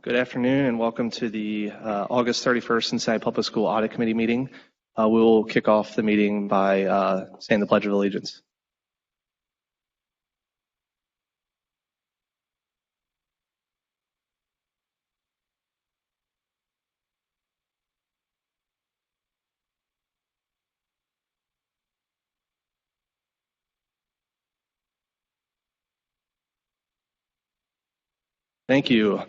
Good afternoon and welcome to the August 31st Cincinnati Public School Audit Committee meeting. We'll kick off the meeting by saying the Pledge of Allegiance. Thank you.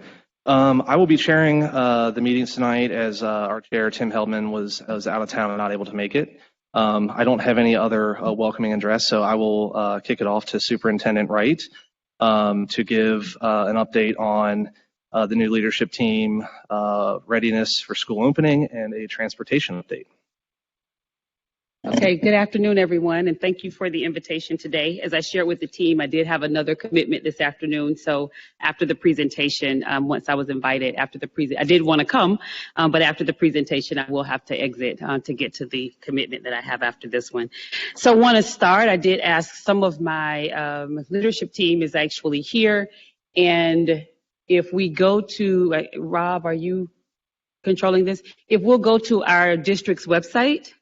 I will be chairing the meetings tonight as our chair, Tim Heldman, was out of town and not able to make it. I don't have any other welcoming address, so I will kick it off to Superintendent Wright to give an update on the new leadership team, readiness for school opening, and a transportation update. Okay, good afternoon, everyone, and thank you for the invitation today. As I shared with the team, I did have another commitment this afternoon, so after the presentation, once I was invited, I did want to come, but after the presentation, I will have to exit to get to the commitment that I have after this one. So I want to start. I did ask some of my leadership team is actually here, and if we go to, Rob, are you controlling this? If we'll go to our district's website,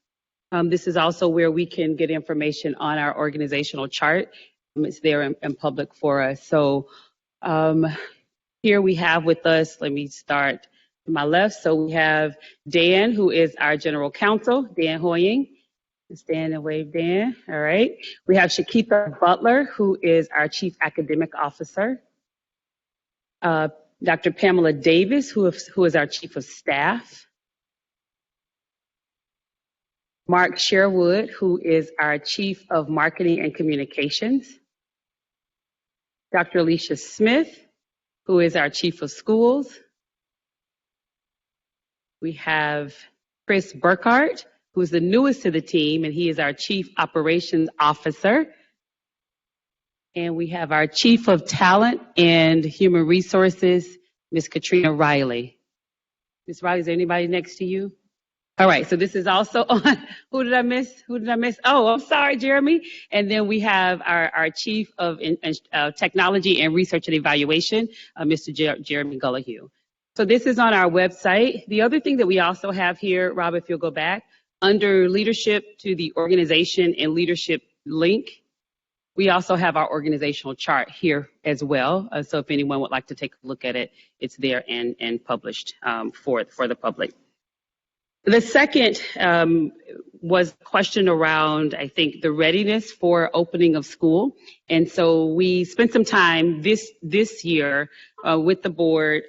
this is also where we can get information on our organizational chart. It's there in public for us. So here we have with us, let me start to my left. So we have Dan, who is our general counsel, Dan Hoying. Stand and wave, Dan. All right. We have Shakitha Butler, who is our chief academic officer. Dr. Pamela Davis, who is our chief of staff. Mark Sherwood, who is our Chief of Marketing and Communications. Dr. Alicia Smith, who is our Chief of Schools. We have Chris Burkhart, who is the newest to the team, and he is our Chief Operations Officer. And we have our Chief of Talent and Human Resources, Ms. Katrina Riley. Ms. Riley, is there anybody next to you? All right, so this is also on, who did I miss? Oh, I'm sorry, Jeremy. And then we have our Chief of Technology and Research and Evaluation, Mr. Jeremy Gullahue. So this is on our website. The other thing that we also have here, Rob, if you'll go back, under leadership to the organization and leadership link, we also have our organizational chart here as well. So if anyone would like to take a look at it, it's there and published for the public. The second was a question around, I think, the readiness for opening of school. And so we spent some time this year with the board,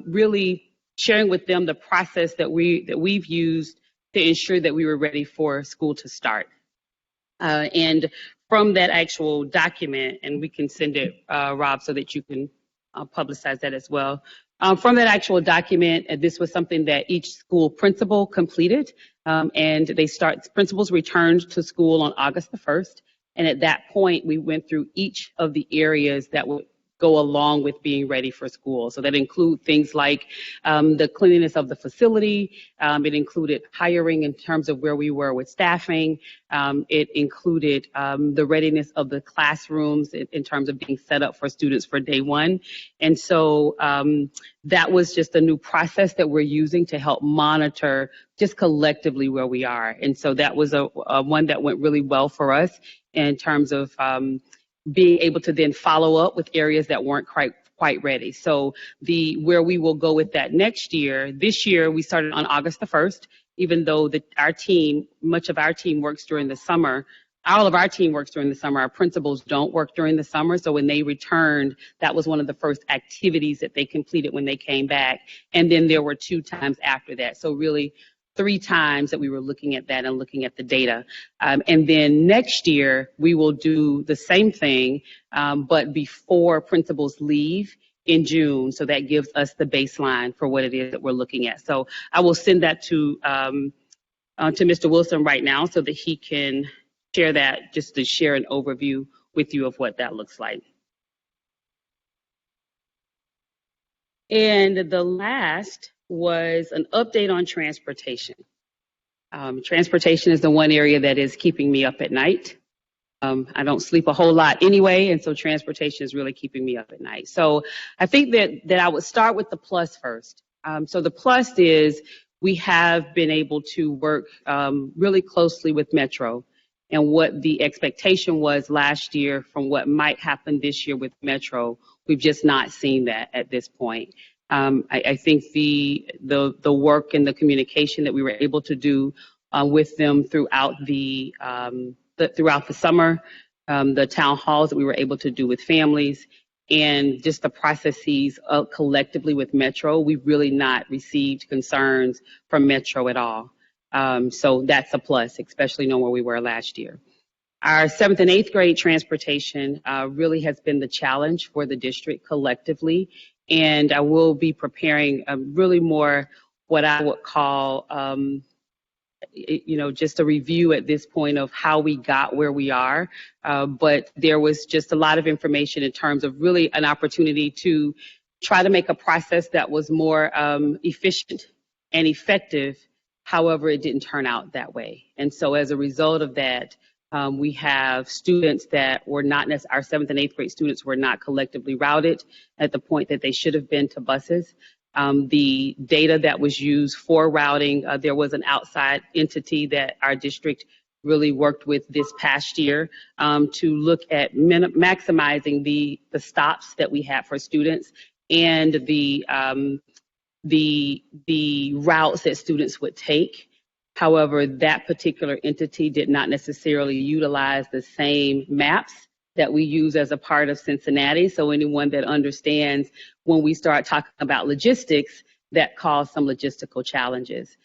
really sharing with them the process that we've used to ensure that we were ready for school to start. And from that actual document, and we can send it, Rob, so that you can publicize that as well. From that actual document, this was something that each school principal completed, and principals returned to school on August the 1st. And at that point, we went through each of the areas that would go along with being ready for school. So that include things like the cleanliness of the facility. It included hiring in terms of where we were with staffing. It included the readiness of the classrooms in terms of being set up for students for day one. And so that was just a new process that we're using to help monitor just collectively where we are. And so that was a one that went really well for us in terms of being able to then follow up with areas that weren't quite ready. So where we will go with that next year, this year we started on August the 1st, even though much of our team works during the summer. All of our team works during the summer. Our principals don't work during the summer. So when they returned, that was one of the first activities that they completed when they came back. And then there were 2 times after that. So really 3 times that we were looking at that and looking at the data. And then next year, we will do the same thing, but before principals leave in June. So that gives us the baseline for what it is that we're looking at. So I will send that to Mr. Wilson right now so that he can share that, just to share an overview with you of what that looks like. And the last was an update on transportation. Transportation is the one area that is keeping me up at night. I don't sleep a whole lot anyway, and so transportation is really keeping me up at night. So I think that I would start with the plus first. So the plus is we have been able to work really closely with Metro, and what the expectation was last year from what might happen this year with Metro, we've just not seen that at this point. I think the work and the communication that we were able to do with them throughout throughout the summer, the town halls that we were able to do with families, and just the processes collectively with Metro, we've really not received concerns from Metro at all. So that's a plus, especially knowing where we were last year. Our 7th and 8th grade transportation really has been the challenge for the district collectively, and I will be preparing really more what I would call just a review at this point of how we got where we are. But there was just a lot of information in terms of really an opportunity to try to make a process that was more efficient and effective. However, it didn't turn out that way. And so as a result of that, we have students that were not necessarily, our 7th and 8th grade students were not collectively routed at the point that they should have been to buses. The data that was used for routing, there was an outside entity that our district really worked with this past year to look at maximizing the stops that we have for students and the routes that students would take. However, that particular entity did not necessarily utilize the same maps that we use as a part of Cincinnati. So anyone that understands when we start talking about logistics, that caused some logistical challenges.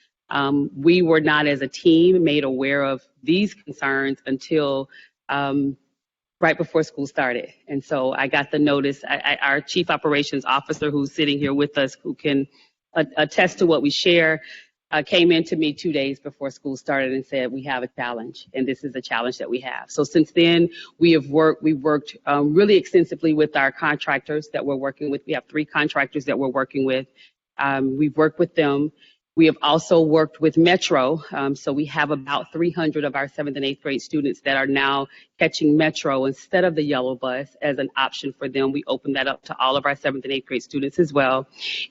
We were not as a team made aware of these concerns until right before school started. And so I got the notice. Our chief operations officer, who's sitting here with us, who can attest to what we share, came in to me 2 days before school started and said, we have a challenge, and this is a challenge that we have. So since then, we've worked really extensively with our contractors that we're working with. We have 3 contractors that we're working with. We've worked with them. We have also worked with Metro. So we have about 300 of our 7th and 8th grade students that are now catching Metro instead of the yellow bus as an option for them. We opened that up to all of our 7th and 8th grade students as well.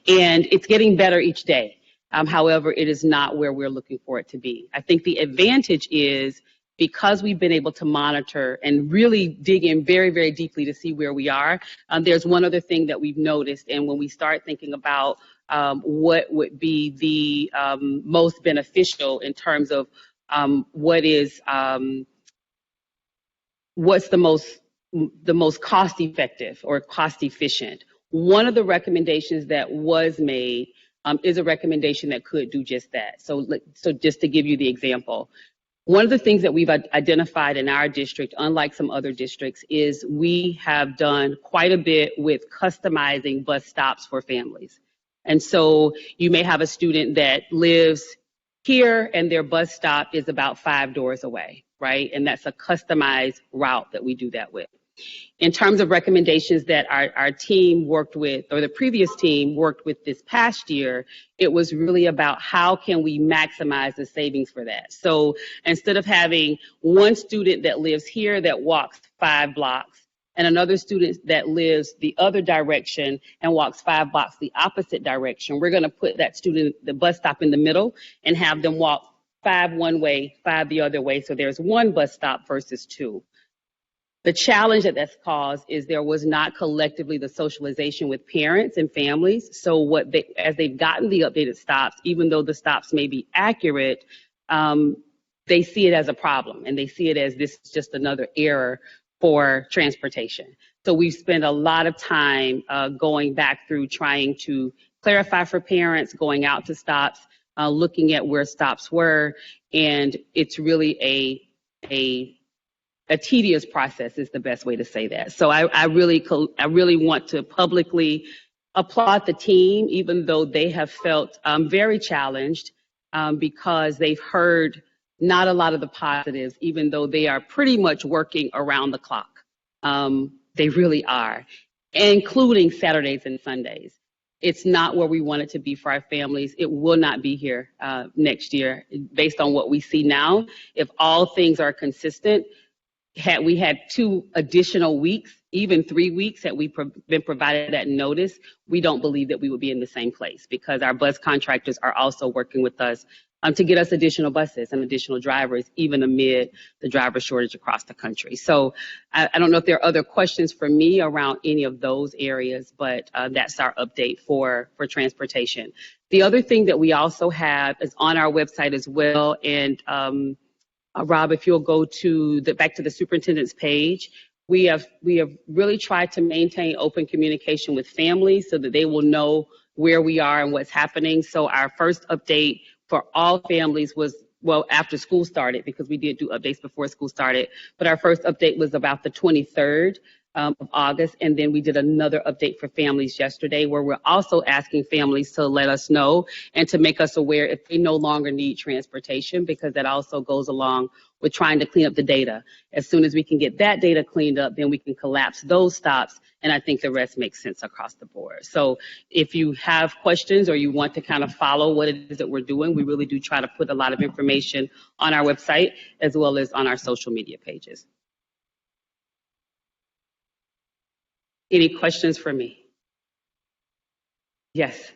And it's getting better each day. However, it is not where we're looking for it to be. I think the advantage is because we've been able to monitor and really dig in very, very deeply to see where we are. There's one other thing that we've noticed, and when we start thinking about what would be the most beneficial in terms of what's the most cost effective or cost efficient. One of the recommendations that was made is a recommendation that could do just that. So just to give you the example, one of the things that we've identified in our district, unlike some other districts, is we have done quite a bit with customizing bus stops for families. And so you may have a student that lives here and their bus stop is about 5 doors away, right? And that's a customized route that we do that with. In terms of recommendations that our team worked with, or the previous team worked with this past year, it was really about how can we maximize the savings for that. So instead of having one student that lives here that walks 5 blocks and another student that lives the other direction and walks 5 blocks the opposite direction, we're going to put that student, the bus stop in the middle, and have them walk 5 one way, 5 the other way. So there's 1 bus stop versus 2. The challenge that's caused is there was not collectively the socialization with parents and families. So as they've gotten the updated stops, even though the stops may be accurate, they see it as a problem, and they see it as this is just another error for transportation. So we've spent a lot of time going back through trying to clarify for parents, going out to stops, looking at where stops were, and it's really a tedious process is the best way to say that. So I really want to publicly applaud the team, even though they have felt very challenged because they've heard not a lot of the positives, even though they are pretty much working around the clock. They really are, including Saturdays and Sundays. It's not where we want it to be for our families. It will not be here next year based on what we see now. If all things are consistent, we had 2 additional weeks, even 3 weeks that we've been provided that notice, we don't believe that we would be in the same place, because our bus contractors are also working with us to get us additional buses and additional drivers, even amid the driver shortage across the country. So I don't know if there are other questions for me around any of those areas, but that's our update for transportation. The other thing that we also have is on our website as well, and Rob, if you'll go to back to the superintendent's page, we have really tried to maintain open communication with families so that they will know where we are and what's happening. So our first update for all families was, well, after school started, because we did do updates before school started, but our first update was about the 23rd of August, and then we did another update for families yesterday, where we're also asking families to let us know and to make us aware if they no longer need transportation, because that also goes along with trying to clean up the data. As soon as we can get that data cleaned up, then we can collapse those stops, and I think the rest makes sense across the board. So if you have questions or you want to kind of follow what it is that we're doing, we really do try to put a lot of information on our website as well as on our social media pages. Any questions for me? Yes.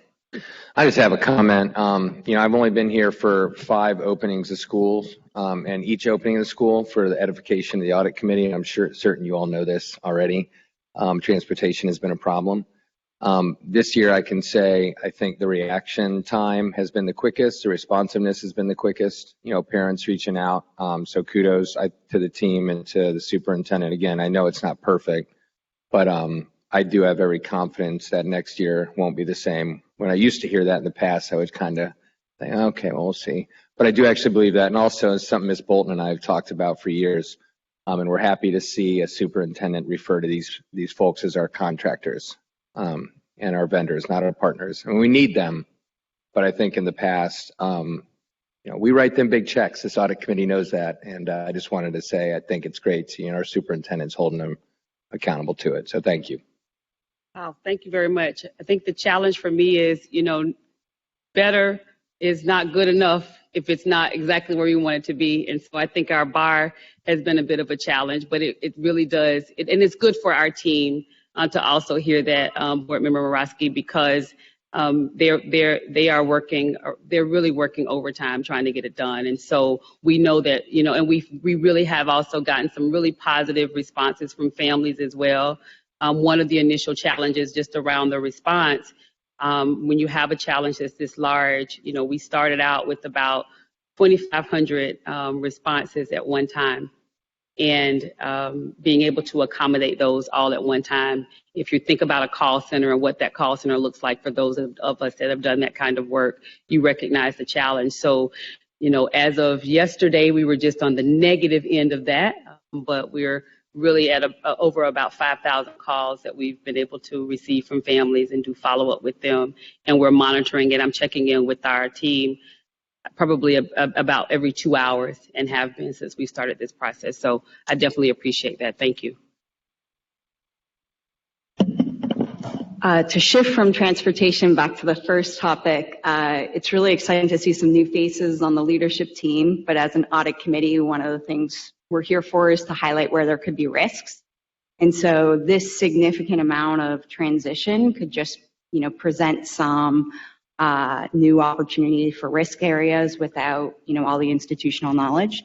I just have a comment. I've only been here for 5 openings of schools, and each opening of the school for the edification of the audit committee, and I'm certain you all know this already, transportation has been a problem. This year I can say I think the reaction time has been the quickest, the responsiveness has been the quickest, parents reaching out. So kudos to the team and to the superintendent. Again, I know it's not perfect, but I do have every confidence that next year won't be the same. When I used to hear that in the past, I would kind of think, okay, well, we'll see. But I do actually believe that. And also, it's something Ms. Bolton and I have talked about for years. And we're happy to see a superintendent refer to these folks as our contractors and our vendors, not our partners. And we need them. But I think in the past, we write them big checks. This audit committee knows that. And I just wanted to say I think it's great seeing our superintendents holding them accountable to it. So thank you. Wow, thank you very much. I think the challenge for me is, better is not good enough if it's not exactly where you want it to be. And so I think our bar has been a bit of a challenge, but it really does. And it's good for our team to also hear that, Board Member Morosky, because they're really working overtime trying to get it done. And so we know that, and we really have also gotten some really positive responses from families as well. One of the initial challenges just around the response, when you have a challenge that's this large, we started out with about 2,500 responses at one time. And being able to accommodate those all at one time. If you think about a call center and what that call center looks like for those of us that have done that kind of work, you recognize the challenge. So, as of yesterday, we were just on the negative end of that, but we're really at over about 5,000 calls that we've been able to receive from families and do follow up with them. And we're monitoring it. I'm checking in with our team probably about every 2 hours and have been since we started this process. So I definitely appreciate that. Thank you. To shift from transportation back to the first topic, it's really exciting to see some new faces on the leadership team. But as an audit committee, one of the things we're here for is to highlight where there could be risks. And so this significant amount of transition could just, present some new opportunity for risk areas without, all the institutional knowledge.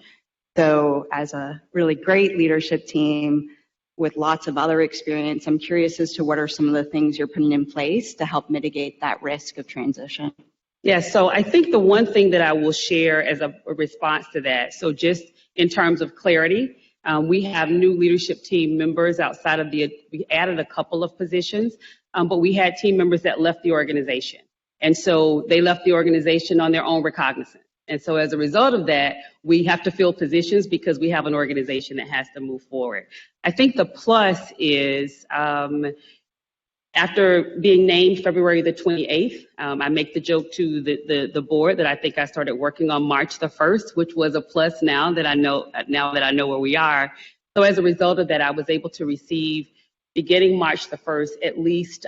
So as a really great leadership team with lots of other experience, I'm curious as to what are some of the things you're putting in place to help mitigate that risk of transition. Yeah, so I think the one thing that I will share as a response to that, so just in terms of clarity, we have new leadership team members outside of we added a couple of positions, but we had team members that left the organization. And so they left the organization on their own recognizance. And so as a result of that, we have to fill positions because we have an organization that has to move forward. I think the plus is after being named February the 28th, I make the joke to the board that I think I started working on March the 1st, which was a plus now that I know where we are. So as a result of that, I was able to receive, beginning March the 1st, at least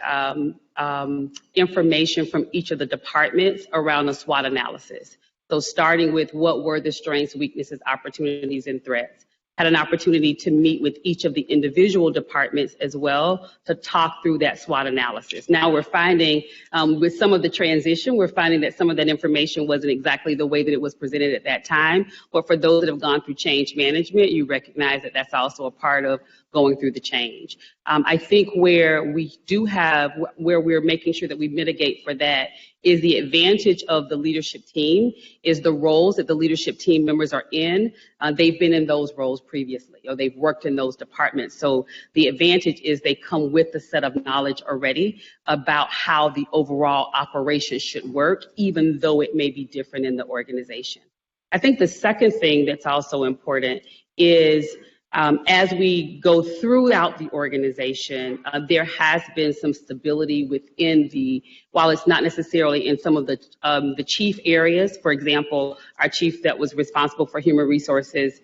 information from each of the departments around the SWOT analysis. So starting with what were the strengths, weaknesses, opportunities, and threats. had an opportunity to meet with each of the individual departments as well to talk through that SWOT analysis. Now we're finding with some of the transition, we're finding that some of that information wasn't exactly the way that it was presented at that time. But for those that have gone through change management, you recognize that that's also a part of going through the change. I think where we're making sure that we mitigate for that is the advantage of the leadership team is the roles that the leadership team members are in. They've been in those roles previously, or they've worked in those departments. So the advantage is they come with a set of knowledge already about how the overall operation should work, even though it may be different in the organization. I think the second thing that's also important is as we go throughout the organization, there has been some stability within while it's not necessarily in some of the chief areas. For example, our chief that was responsible for human resources,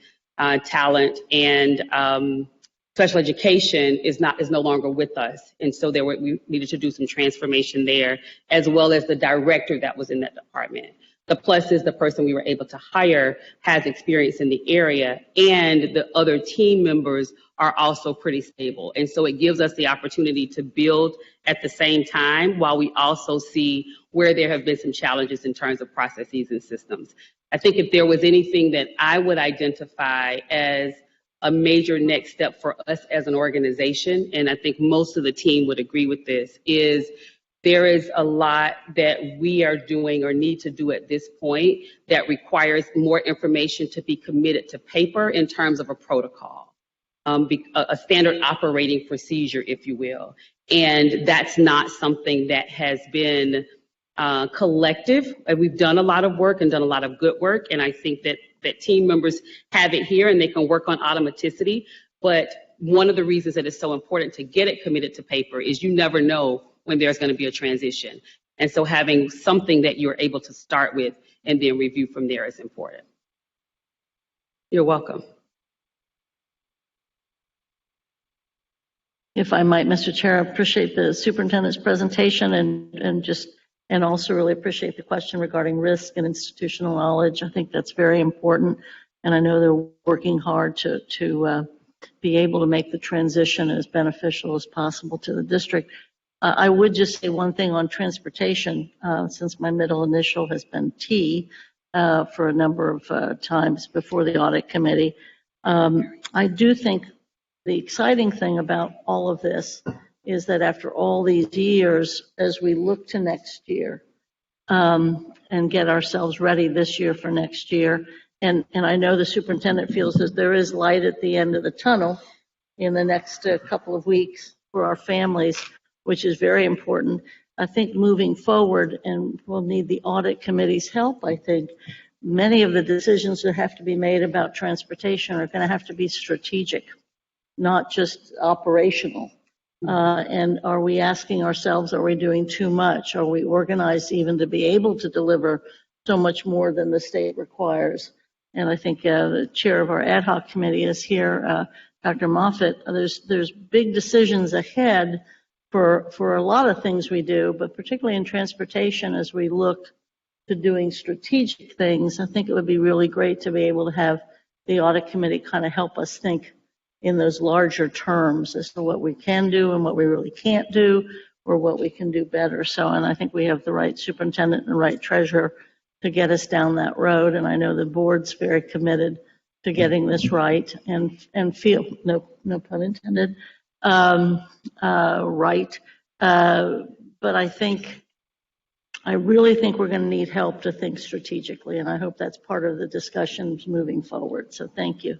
talent, and special education is no longer with us. And so we needed to do some transformation there, as well as the director that was in that department. The plus is the person we were able to hire has experience in the area, and the other team members are also pretty stable. And so it gives us the opportunity to build at the same time while we also see where there have been some challenges in terms of processes and systems. I think if there was anything that I would identify as a major next step for us as an organization, and I think most of the team would agree with this, is there is a lot that we are doing or need to do at this point that requires more information to be committed to paper in terms of a protocol, a standard operating procedure, if you will. And that's not something that has been collective. We've done a lot of work and done a lot of good work, and I think that team members have it here and they can work on automaticity. But one of the reasons that it's so important to get it committed to paper is you never know when there's going to be a transition. And so having something that you're able to start with and then review from there is important. You're welcome. If I might, Mr. Chair, I appreciate the superintendent's presentation and also really appreciate the question regarding risk and institutional knowledge. I think that's very important. And I know they're working hard to be able to make the transition as beneficial as possible to the district. I would just say one thing on transportation, since my middle initial has been T for a number of times before the audit committee. I do think the exciting thing about all of this is that after all these years, as we look to next year and get ourselves ready this year for next year, and I know the superintendent feels that there is light at the end of the tunnel in the next couple of weeks for our families, which is very important. I think moving forward, and we'll need the audit committee's help, I think, many of the decisions that have to be made about transportation are going to have to be strategic, not just operational. And are we asking ourselves, are we doing too much? Are we organized even to be able to deliver so much more than the state requires? And I think the chair of our ad hoc committee is here, Dr. Moffitt. There's big decisions ahead for a lot of things we do, but particularly in transportation, as we look to doing strategic things, I think it would be really great to be able to have the audit committee kind of help us think in those larger terms as to what we can do and what we really can't do, or what we can do better. So, and I think we have the right superintendent and the right treasurer to get us down that road. And I know the board's very committed to getting this right and feel, no pun intended, right. But I really think we're going to need help to think strategically, and I hope that's part of the discussions moving forward. So thank you.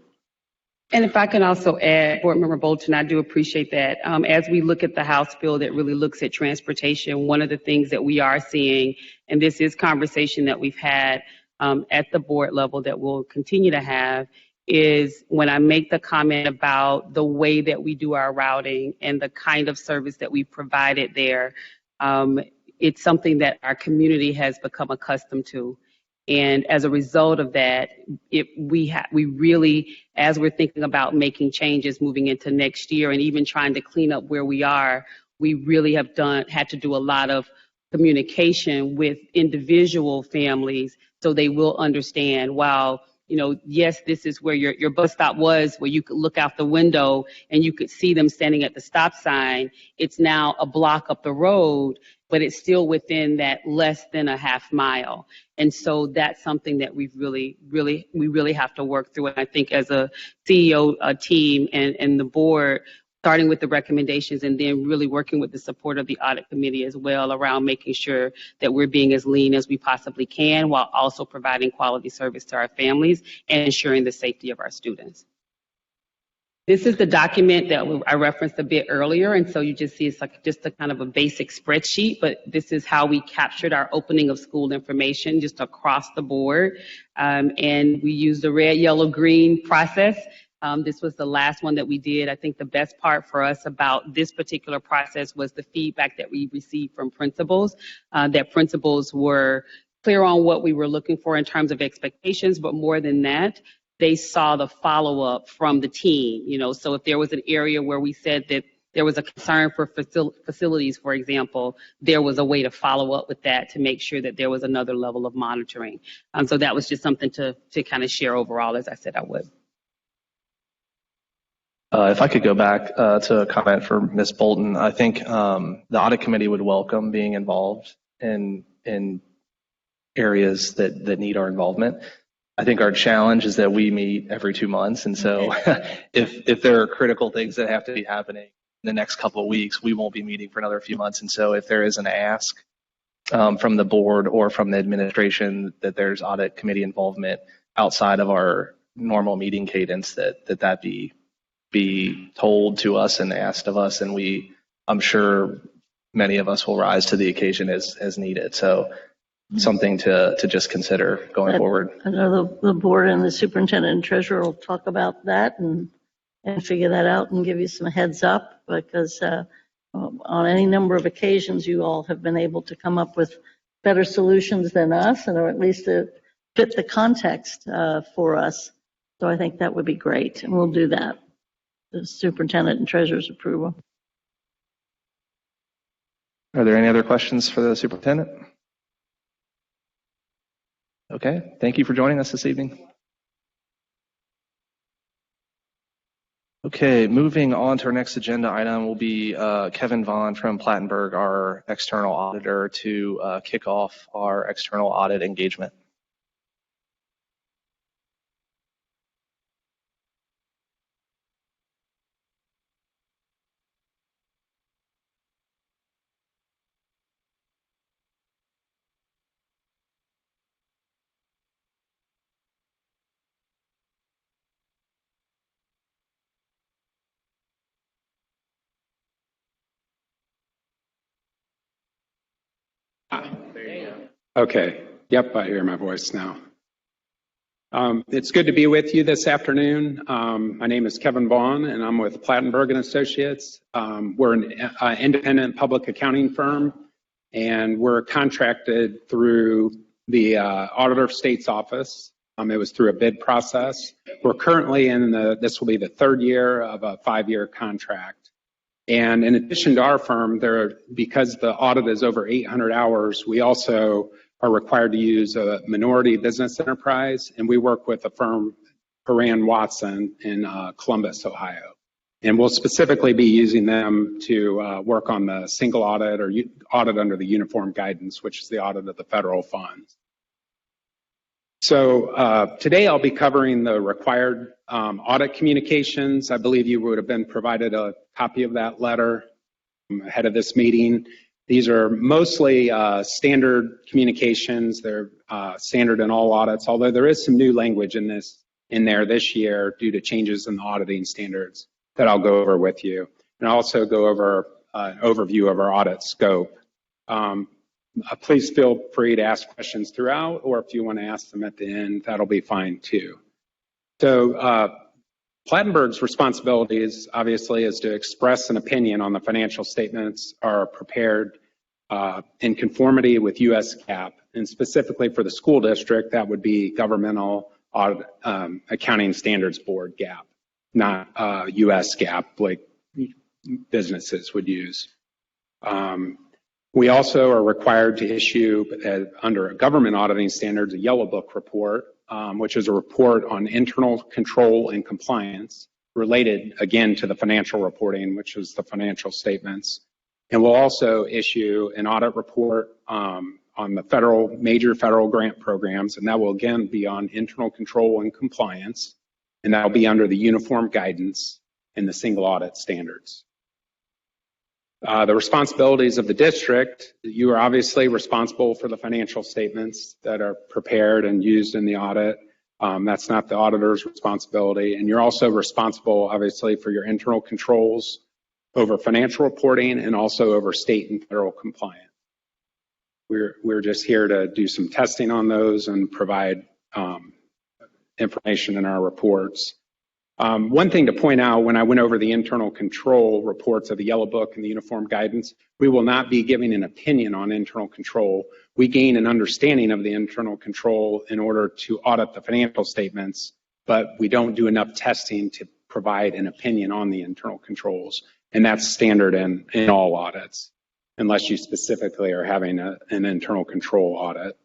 And if I can also add, Board Member Bolton, I do appreciate that. As we look at the House bill that really looks at transportation, one of the things that we are seeing, and this is conversation that we've had at the board level that we'll continue to have, is when I make the comment about the way that we do our routing and the kind of service that we provided there, it's something that our community has become accustomed to. And as a result of that, we really, as we're thinking about making changes moving into next year and even trying to clean up where we are, we really have had to do a lot of communication with individual families so they will understand, while yes, this is where your bus stop was, where you could look out the window and you could see them standing at the stop sign. It's now a block up the road, but it's still within that less than a half mile. And so that's something that we really have to work through. And I think as a CEO team and the board, starting with the recommendations and then really working with the support of the audit committee as well around making sure that we're being as lean as we possibly can while also providing quality service to our families and ensuring the safety of our students. This is the document that I referenced a bit earlier, and so you just see it's like just a kind of a basic spreadsheet, but this is how we captured our opening of school information just across the board, and we used the red, yellow, green process. This was the last one that we did. I think the best part for us about this particular process was the feedback that we received from principals, that principals were clear on what we were looking for in terms of expectations, but more than that, they saw the follow-up from the team. So if there was an area where we said that there was a concern for facilities, for example, there was a way to follow up with that to make sure that there was another level of monitoring. So that was just something to kind of share overall, as I said I would. If I could go back to a comment for Ms. Bolton, I think the audit committee would welcome being involved in areas that need our involvement. I think our challenge is that we meet every 2 months, and so if there are critical things that have to be happening in the next couple of weeks, we won't be meeting for another few months. And so if there is an ask from the board or from the administration that there's audit committee involvement outside of our normal meeting cadence, that be told to us and asked of us, and I'm sure many of us will rise to the occasion as needed. So something to just consider going forward. I know the board and the superintendent and treasurer will talk about that and figure that out and give you some heads up, because on any number of occasions you all have been able to come up with better solutions than us, or at least to fit the context for us. So I think that would be great, and we'll do that. The superintendent and treasurer's approval. Are there any other questions for the superintendent? Okay, thank you for joining us this evening. Okay, moving on to our next agenda item will be Kevin Vaughn from Plattenberg, our external auditor, to kick off our external audit engagement. Okay. Yep, I hear my voice now. It's good to be with you this afternoon. My name is Kevin Vaughn, and I'm with Plattenberg and Associates. We're an independent public accounting firm, and we're contracted through the Auditor of State's office. It was through a bid process. We're currently this will be the third year of a 5-year contract. And in addition to our firm, because the audit is over 800 hours, we also are required to use a minority business enterprise, and we work with a firm, Horan Watson, in Columbus, Ohio. And we'll specifically be using them to work on the single audit or audit under the uniform guidance, which is the audit of the federal funds. So today I'll be covering the required audit communications. I believe you would have been provided a copy of that letter ahead of this meeting. These are mostly standard communications. They're standard in all audits, although there is some new language in there this year due to changes in the auditing standards that I'll go over with you. And I'll also go over an overview of our audit scope. Please feel free to ask questions throughout, or if you want to ask them at the end, that'll be fine too. So Plattenberg's responsibility obviously is to express an opinion on the financial statements are prepared in conformity with U.S. GAAP, and specifically for the school district, that would be Governmental Audit, Accounting Standards Board GAAP, not U.S. GAAP like businesses would use. We also are required to issue, under government auditing standards, a yellow book report which is a report on internal control and compliance related, again, to the financial reporting, which is the financial statements. And we'll also issue an audit report on the major federal grant programs, and that will again be on internal control and compliance, and that'll be under the uniform guidance and the single audit standards. The responsibilities of the district: you are obviously responsible for the financial statements that are prepared and used in the audit. That's not the auditor's responsibility. And you're also responsible, obviously, for your internal controls over financial reporting and also over state and federal compliance. We're just here to do some testing on those and provide information in our reports. One thing to point out, when I went over the internal control reports of the Yellow Book and the Uniform Guidance, we will not be giving an opinion on internal control. We gain an understanding of the internal control in order to audit the financial statements, but we don't do enough testing to provide an opinion on the internal controls. And that's standard in all audits, unless you specifically are having an internal control audit.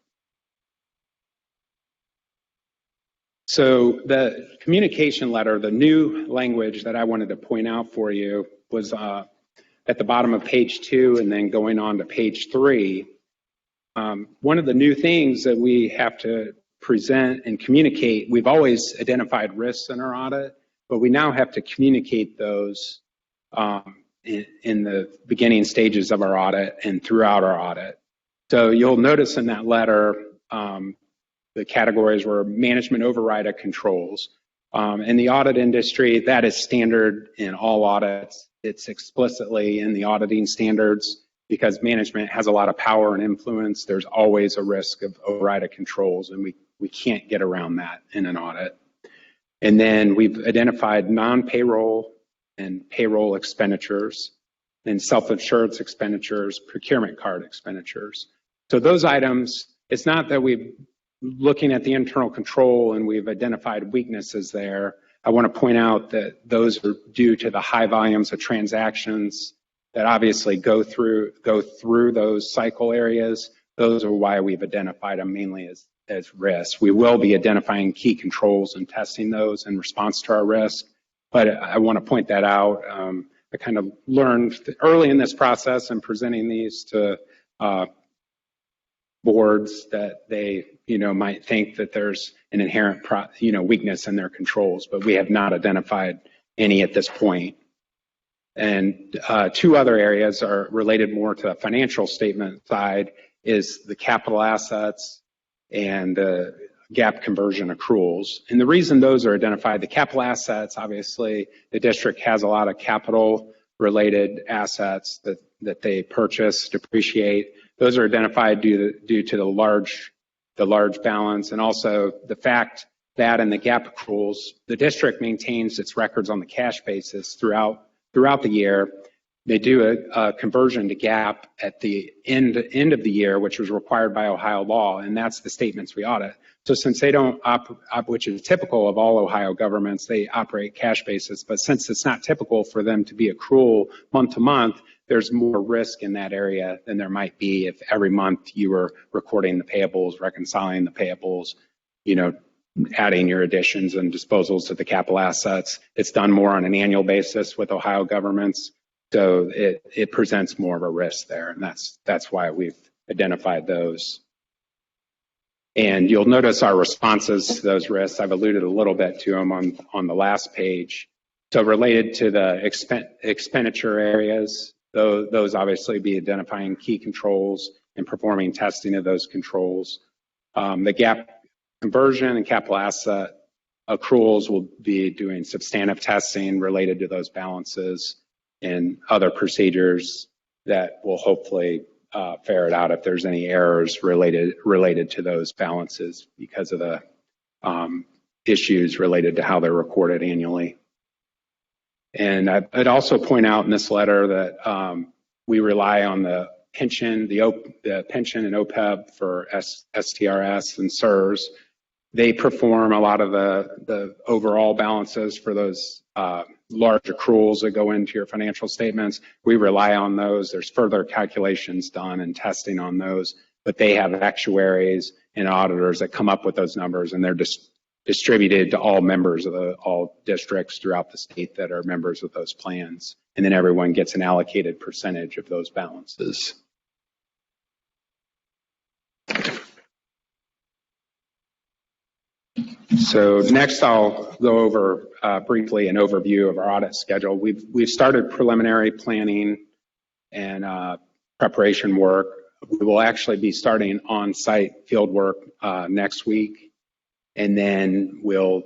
So the communication letter, the new language that I wanted to point out for you was at the bottom of page 2 and then going on to page 3. One of the new things that we have to present and communicate, we've always identified risks in our audit, but we now have to communicate those in the beginning stages of our audit and throughout our audit. So you'll notice in that letter, the categories were management override of controls. In the audit industry, that is standard in all audits. It's explicitly in the auditing standards because management has a lot of power and influence. There's always a risk of override of controls, and we can't get around that in an audit. And then we've identified non-payroll and payroll expenditures and self-insurance expenditures, procurement card expenditures. So those items, it's not that we're looking at the internal control and we've identified weaknesses there. I want to point out that those are due to the high volumes of transactions that obviously go through those cycle areas. Those are why we've identified them mainly as risks. We will be identifying key controls and testing those in response to our risk, but I want to point that out. I kind of learned early in this process and presenting these to boards that they might think that there's an inherent weakness in their controls, but we have not identified any at this point. And 2 other areas are related more to the financial statement side, is the capital assets and GAAP conversion accruals. And the reason those are identified, the capital assets, obviously the district has a lot of capital related assets that they purchase, depreciate. Those are identified due to the large balance, and also the fact that in the GAAP accruals, the district maintains its records on the cash basis throughout the year. They do a conversion to GAAP at the end of the year, which was required by Ohio law, and that's the statements we audit. So since they don't which is typical of all Ohio governments, they operate cash basis, but since it's not typical for them to be accrual month to month, there's more risk in that area than there might be if every month you were recording the payables, reconciling the payables, adding your additions and disposals to the capital assets. It's done more on an annual basis with Ohio governments, so it presents more of a risk there, and that's why we've identified those. And you'll notice our responses to those risks. I've alluded a little bit to them on the last page. So related to the expenditure areas, those obviously be identifying key controls and performing testing of those controls. The GAAP conversion and capital asset accruals will be doing substantive testing related to those balances and other procedures that will hopefully ferret out if there's any errors related to those balances because of the issues related to how they're recorded annually. And I'd also point out in this letter that we rely on the pension, the pension and OPEB for STRS and SERS. They perform a lot of the overall balances for those large accruals that go into your financial statements. We rely on those. There's further calculations done and testing on those, but they have actuaries and auditors that come up with those numbers, and they're distributed to all members of all districts throughout the state that are members of those plans. And then everyone gets an allocated percentage of those balances. So next I'll go over briefly an overview of our audit schedule. We've started preliminary planning and preparation work. We will actually be starting on-site field work next week, and then we'll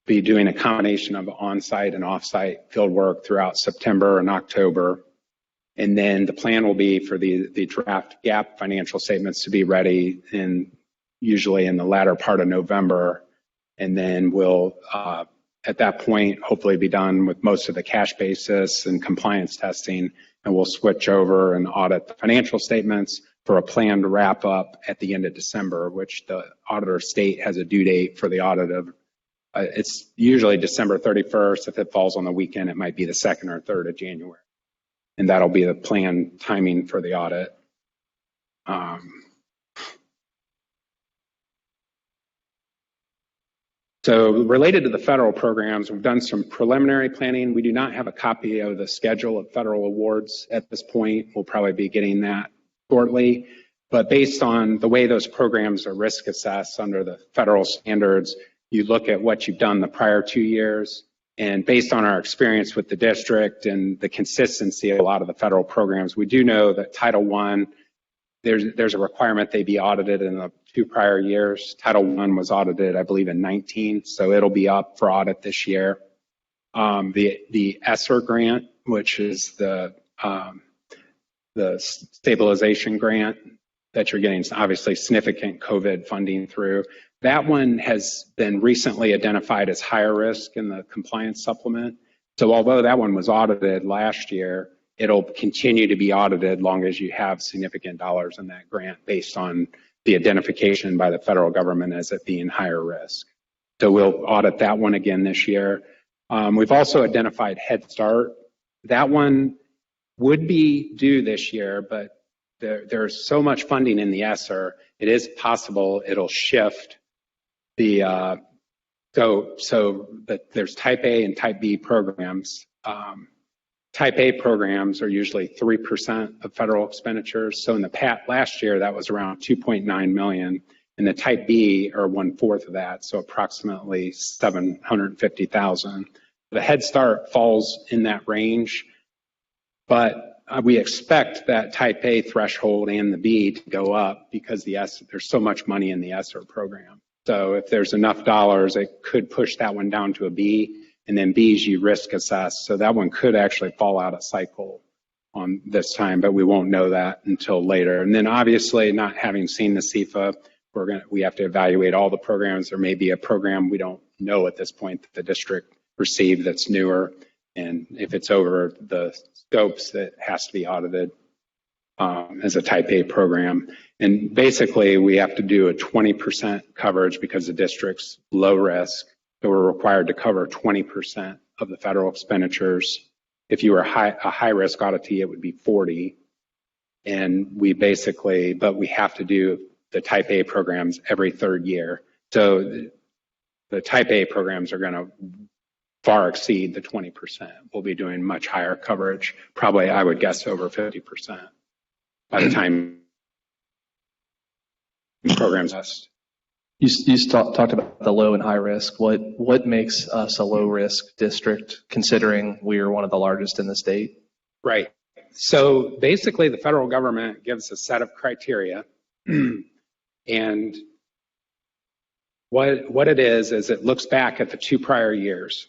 be doing a combination of on-site and off-site field work throughout September and October. And then the plan will be for the draft GAAP financial statements to be ready usually in the latter part of November. And then we'll, at that point, hopefully be done with most of the cash basis and compliance testing, and we'll switch over and audit the financial statements for a planned wrap up at the end of December, which the auditor state has a due date for the audit of. It's usually December 31st. If it falls on the weekend, it might be the 2nd or 3rd of January. And that'll be the planned timing for the audit. So related to the federal programs, we've done some preliminary planning. We do not have a copy of the schedule of federal awards at this point. We'll probably be getting that shortly. But based on the way those programs are risk assessed under the federal standards, you look at what you've done the prior 2 years. And based on our experience with the district and the consistency of a lot of the federal programs, we do know that Title I, there's a requirement they be audited in the 2 prior years. Title I was audited, I believe, in 19, so it'll be up for audit this year. The ESSER grant, which is the stabilization grant that you're getting, obviously significant COVID funding through. That one has been recently identified as higher risk in the compliance supplement. So although that one was audited last year, it'll continue to be audited long as you have significant dollars in that grant based on the identification by the federal government as it being higher risk. So we'll audit that one again this year. We've also identified Head Start. That one would be due this year, but there's so much funding in the ESSER, it is possible it'll shift the, so that there's Type A and Type B programs. Type A programs are usually 3% of federal expenditures. So in the last year, that was around 2.9 million. And the Type B are 1/4 of that, so approximately 750,000. The Head Start falls in that range, but we expect that Type A threshold and the B to go up because there's so much money in the ESSER program. So if there's enough dollars, it could push that one down to a B. And then B's you risk assess. So that one could actually fall out of cycle on this time, but we won't know that until later. And then obviously not having seen the CFA, we have to evaluate all the programs. There may be a program we don't know at this point that the district received that's newer. And if it's over the scopes, it has to be audited as a Type A program. And basically we have to do a 20% coverage because the district's low risk. So we're required to cover 20% of the federal expenditures. If you were a high risk auditee, it would be 40. And but we have to do the Type A programs every 3rd year. So the Type A programs are going to far exceed the 20%. We'll be doing much higher coverage, probably I would guess over 50% by the time programs test. You talked about the low and high risk. What makes us a low risk district considering we are one of the largest in the state? Right. So basically the federal government gives a set of criteria and what it is it looks back at the 2 prior years.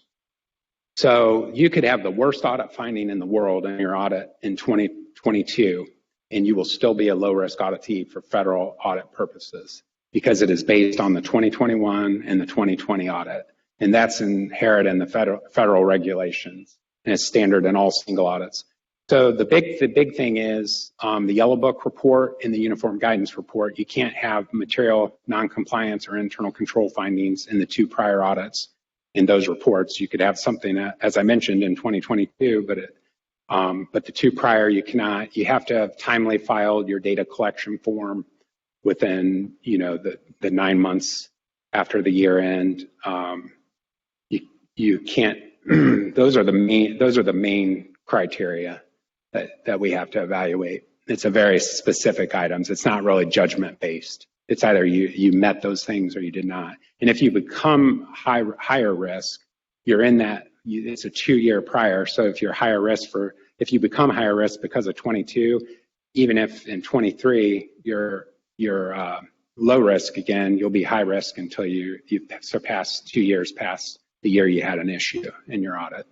So you could have the worst audit finding in the world in your audit in 2022 and you will still be a low risk auditee for federal audit purposes, because it is based on the 2021 and the 2020 audit. And that's inherent in the federal regulations, and it's standard in all single audits. So the big thing is the Yellow Book report and the Uniform Guidance report. You can't have material noncompliance or internal control findings in the 2 prior audits in those reports. You could have something, as I mentioned, in 2022, but the 2 prior, you cannot. You have to have timely filed your data collection form. within, the 9 months after the year end. You can't, those are the main criteria that we have to evaluate. It's a very specific items. It's not really judgment based. It's either you met those things or you did not. And if you become higher risk, you're in that, it's a 2-year prior. So if you're if you become higher risk because of 22, even if in 23 you're low risk again, you'll be high risk until you surpass 2 years past the year you had an issue in your audit.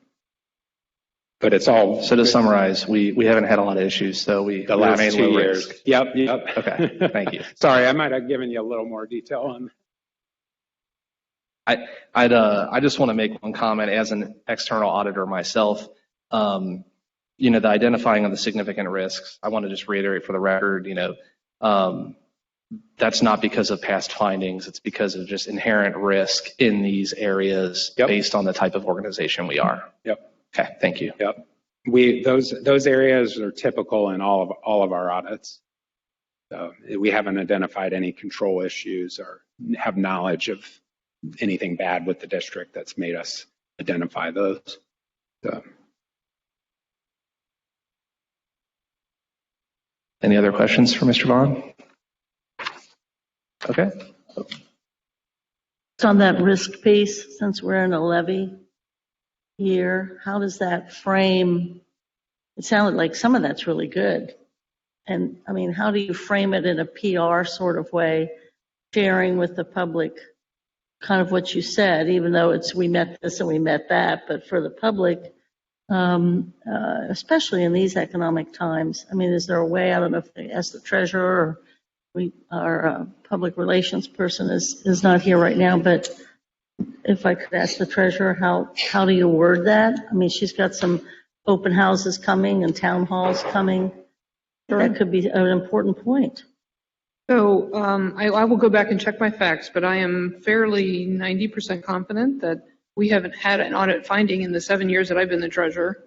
But it's all. So to summarize, we haven't had a lot of issues, so we last remain 2 low years. risk. Yep. Okay, thank you. Sorry, I might have given you a little more detail on. I just want to make one comment as an external auditor myself. The identifying of the significant risks, I want to just reiterate for the record, that's not because of past findings. It's because of just inherent risk in these areas based on the type of organization we are. Yep. Okay, thank you. Yep. Those areas are typical in all of our audits. So we haven't identified any control issues or have knowledge of anything bad with the district that's made us identify those. So. Any other questions for Mr. Vaughn? Okay. On that risk piece, since we're in a levy year, how does that frame? It sounded like some of that's really good. And I mean, how do you frame it in a PR sort of way, sharing with the public kind of what you said, even though it's we met this and we met that, but for the public, especially in these economic times, I mean, is there a way, I don't know if they ask the treasurer or our public relations person is not here right now, but if I could ask the treasurer, how do you word that? I mean, she's got some open houses coming and town halls coming. Sure. That could be an important point. So I will go back and check my facts, but I am fairly 90% confident that we haven't had an audit finding in the 7 years that I've been the treasurer.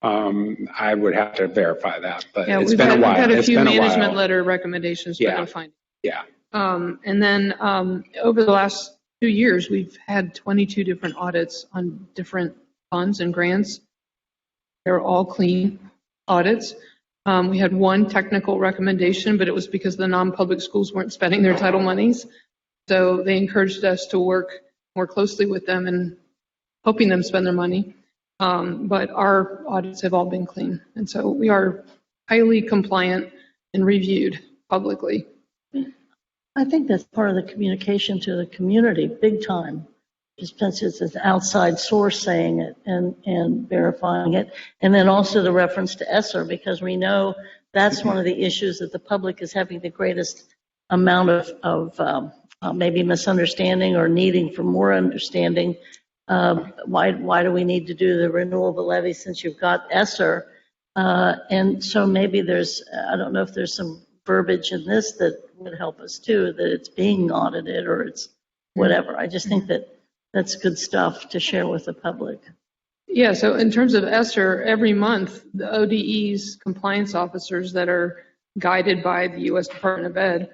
I would have to verify that, but yeah, it's been a while. We've had a few been management letter recommendations, but no findings. Yeah. And then over the last 2 years, we've had 22 different audits on different funds and grants. They're all clean audits. We had one technical recommendation, but it was because the non-public schools weren't spending their title monies. So they encouraged us to work more closely with them and helping them spend their money. But our audits have all been clean. And so we are highly compliant and reviewed publicly. I think that's part of the communication to the community, big time. Since it's an outside source saying it and verifying it. And then also the reference to ESSER, because we know that's one of the issues that the public is having the greatest amount of maybe misunderstanding or needing for more understanding. Why do we need to do the renewal of the levy since you've got ESSER? And so maybe I don't know if there's some verbiage in this that would help us too, that it's being audited or it's whatever. I just think that's good stuff to share with the public. Yeah, so in terms of ESSER, every month, the ODE's compliance officers that are guided by the U.S. Department of Ed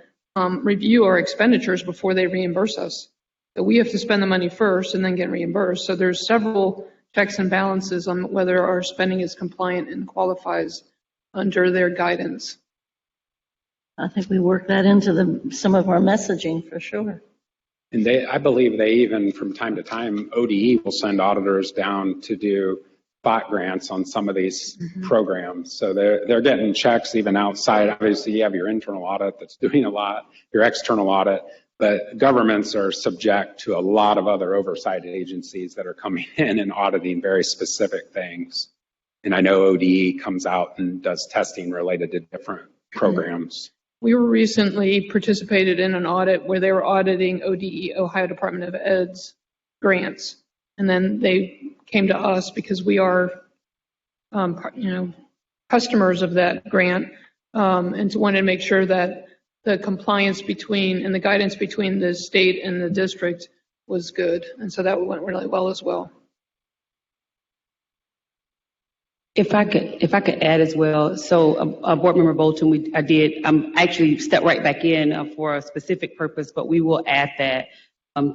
review our expenditures before they reimburse us. So we have to spend the money first and then get reimbursed. So there's several checks and balances on whether our spending is compliant and qualifies under their guidance. I think we work that into some of our messaging for sure. And I believe they even, from time to time, ODE will send auditors down to do spot grants on some of these programs. So they're getting checks even outside. Obviously, you have your internal audit that's doing a lot, your external audit, but governments are subject to a lot of other oversight agencies that are coming in and auditing very specific things. And I know ODE comes out and does testing related to different programs. We were recently participated in an audit where they were auditing ODE, Ohio Department of Ed's grants. And then they came to us because we are, customers of that grant, and wanted to make sure that the compliance between and the guidance between the state and the district was good. And so that went really well as well. If I could add as well. So, Board Member Bolton, I actually stepped right back in for a specific purpose, but we will add that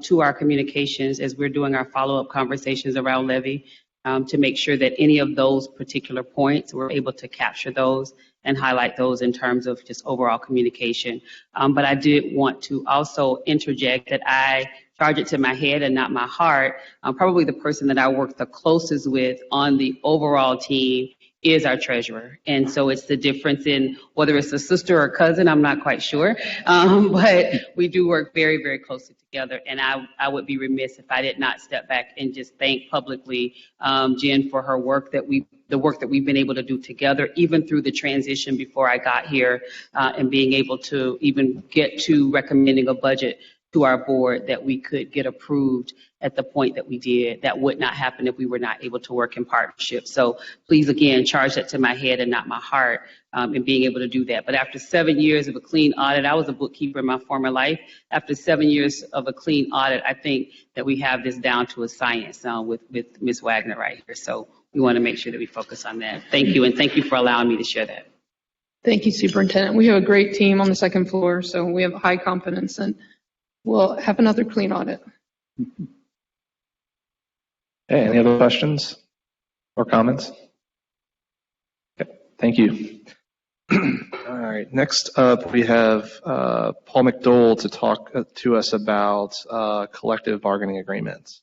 to our communications as we're doing our follow-up conversations around levy to make sure that any of those particular points, we're able to capture those and highlight those in terms of just overall communication. But I did want to also interject that I charge it to my head and not my heart. Probably the person that I work the closest with on the overall team is our treasurer. And so it's the difference in whether it's a sister or cousin, I'm not quite sure. But we do work very, very closely together. And I would be remiss if I did not step back and just thank publicly Jen for her work the work that we've been able to do together, even through the transition before I got here, and being able to even get to recommending a budget to our board that we could get approved at the point that we did. That would not happen if we were not able to work in partnership. So please, again, charge that to my head and not my heart in being able to do that. But after 7 years of a clean audit, I was a bookkeeper in my former life. After 7 years of a clean audit, I think that we have this down to a science with Ms. Wagner right here. So we want to make sure that we focus on that. Thank you, and thank you for allowing me to share that. Thank you, Superintendent. We have a great team on the second floor, so we have high confidence, and we'll have another clean audit. Okay, any other questions or comments? Okay, thank you. All right, next up we have Paul McDole to talk to us about collective bargaining agreements.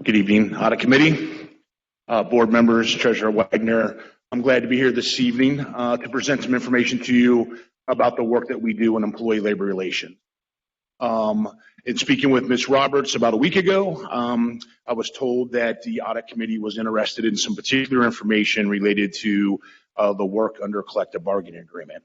Good evening, Audit Committee, board members, Treasurer Wagner. I'm glad to be here this evening to present some information to you about the work that we do in employee labor relations. In speaking with Ms. Roberts about a week ago, I was told that the Audit Committee was interested in some particular information related to the work under a collective bargaining agreement.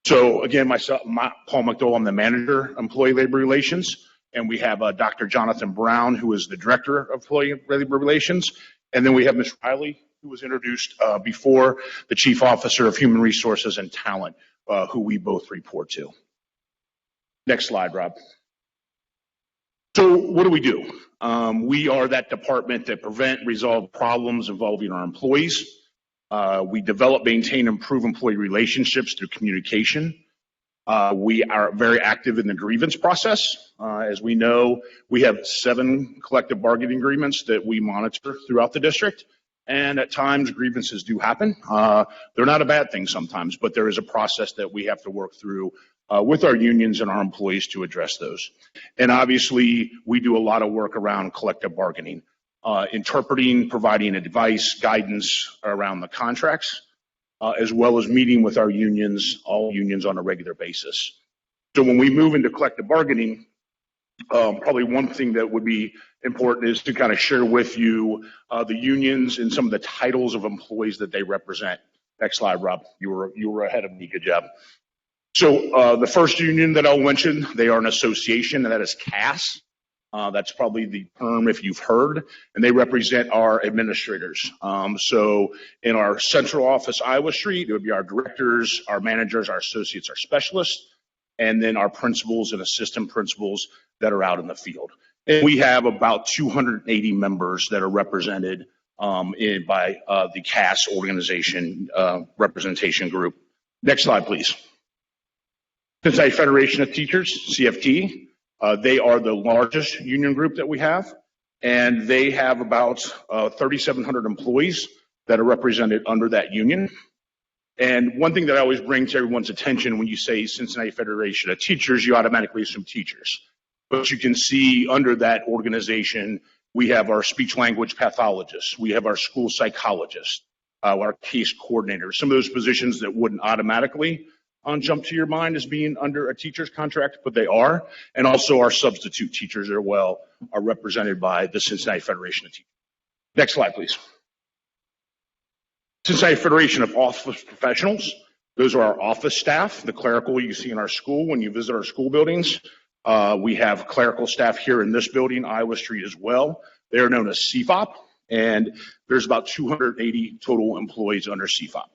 So again, Paul McDole, I'm the manager, employee labor relations. And we have Dr. Jonathan Brown, who is the director of employee labor relations. And then we have Ms. Riley, who was introduced before, the chief officer of human resources and talent, who we both report to. Next slide, Rob. So what do? We are that department that prevent, resolve problems involving our employees. We develop, maintain, improve employee relationships through communication. We are very active in the grievance process. As we know, we have 7 collective bargaining agreements that we monitor throughout the district. And at times, grievances do happen. They're not a bad thing sometimes, but there is a process that we have to work through with our unions and our employees to address those. And obviously, we do a lot of work around collective bargaining, interpreting, providing advice, guidance around the contracts, as well as meeting with our unions, all unions on a regular basis. So when we move into collective bargaining, probably one thing that would be important is to kind of share with you the unions and some of the titles of employees that they represent. Next slide, Rob. You were ahead of me. Good job. So the first union that I'll mention, they are an association, and that is CAS. That's probably the term if you've heard, and they represent our administrators. So in our central office, Iowa Street, it would be our directors, our managers, our associates, our specialists, and then our principals and assistant principals that are out in the field. And we have about 280 members that are represented by the CAS organization representation group. Next slide, please. Cincinnati Federation of Teachers, CFT. They are the largest union group that we have, and they have about 3,700 employees that are represented under that union. And one thing that I always bring to everyone's attention when you say Cincinnati Federation of Teachers, you automatically assume teachers. But you can see under that organization, we have our speech language pathologists, we have our school psychologists, our case coordinators, some of those positions that wouldn't automatically jump to your mind as being under a teacher's contract, but they are. And also our substitute teachers as well are represented by the Cincinnati Federation of Teachers. Next slide, please. Cincinnati Federation of Office Professionals. Those are our office staff, the clerical you see in our school when you visit our school buildings. We have clerical staff here in this building, Iowa Street as well. They're known as CFOP, and there's about 280 total employees under CFOP.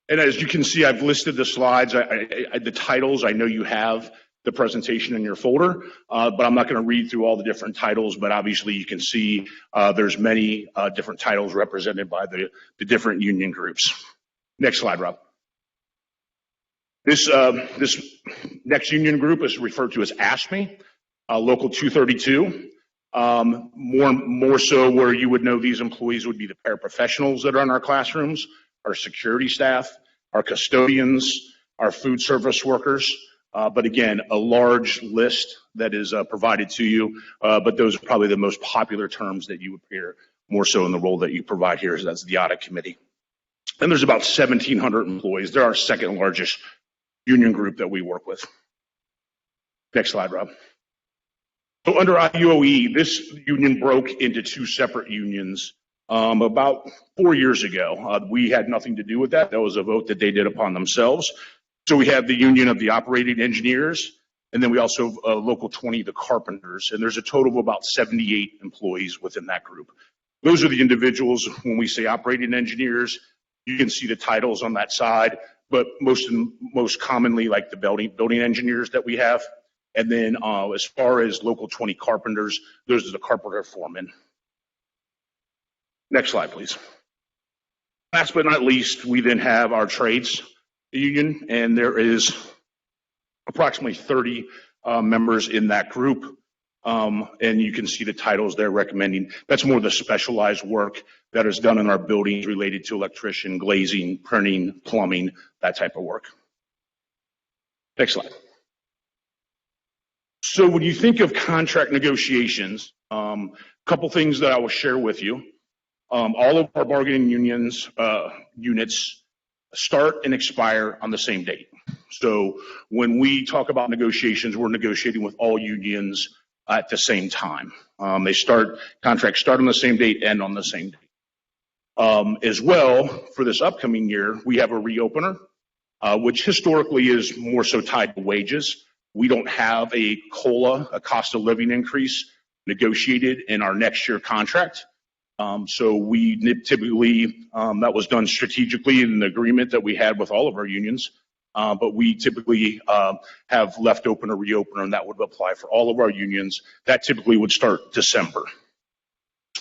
And as you can see, I've listed the slides, the titles. I know you have the presentation in your folder, but I'm not going to read through all the different titles, but obviously you can see there's many different titles represented by the different union groups. Next slide, Rob. This next union group is referred to as ASME, Local 232. More so where you would know these employees would be the paraprofessionals that are in our classrooms, our security staff, our custodians, our food service workers. But again, a large list that is provided to you, but those are probably the most popular terms that you would hear more so in the role that you provide here, so that's the audit committee. And there's about 1,700 employees. They're our second largest union group that we work with. Next slide, Rob. So under IUOE, this union broke into two separate unions about 4 years ago. We had nothing to do with that. That was a vote that they did upon themselves. So we have the union of the operating engineers, and then we also have Local 20, the carpenters, and there's a total of about 78 employees within that group. Those are the individuals, when we say operating engineers, you can see the titles on that side, but most commonly like the building engineers that we have. And then as far as Local 20 carpenters, those are the carpenter foremen. Next slide, please. Last but not least, we then have our trades union, and there is approximately 30 members in that group. And you can see the titles they're recommending. That's more the specialized work that is done in our buildings related to electrician, glazing, printing, plumbing, that type of work. Next slide. So when you think of contract negotiations, a couple things that I will share with you. All of our bargaining units start and expire on the same date. So when we talk about negotiations, we're negotiating with all unions at the same time. Contracts start on the same date, end on the same date. As well, for this upcoming year, we have a reopener, which historically is more so tied to wages. We don't have a COLA, a cost of living increase, negotiated in our next year contract. So we typically, that was done strategically in the agreement that we had with all of our unions. But we typically have left open a reopener, and that would apply for all of our unions. That typically would start December.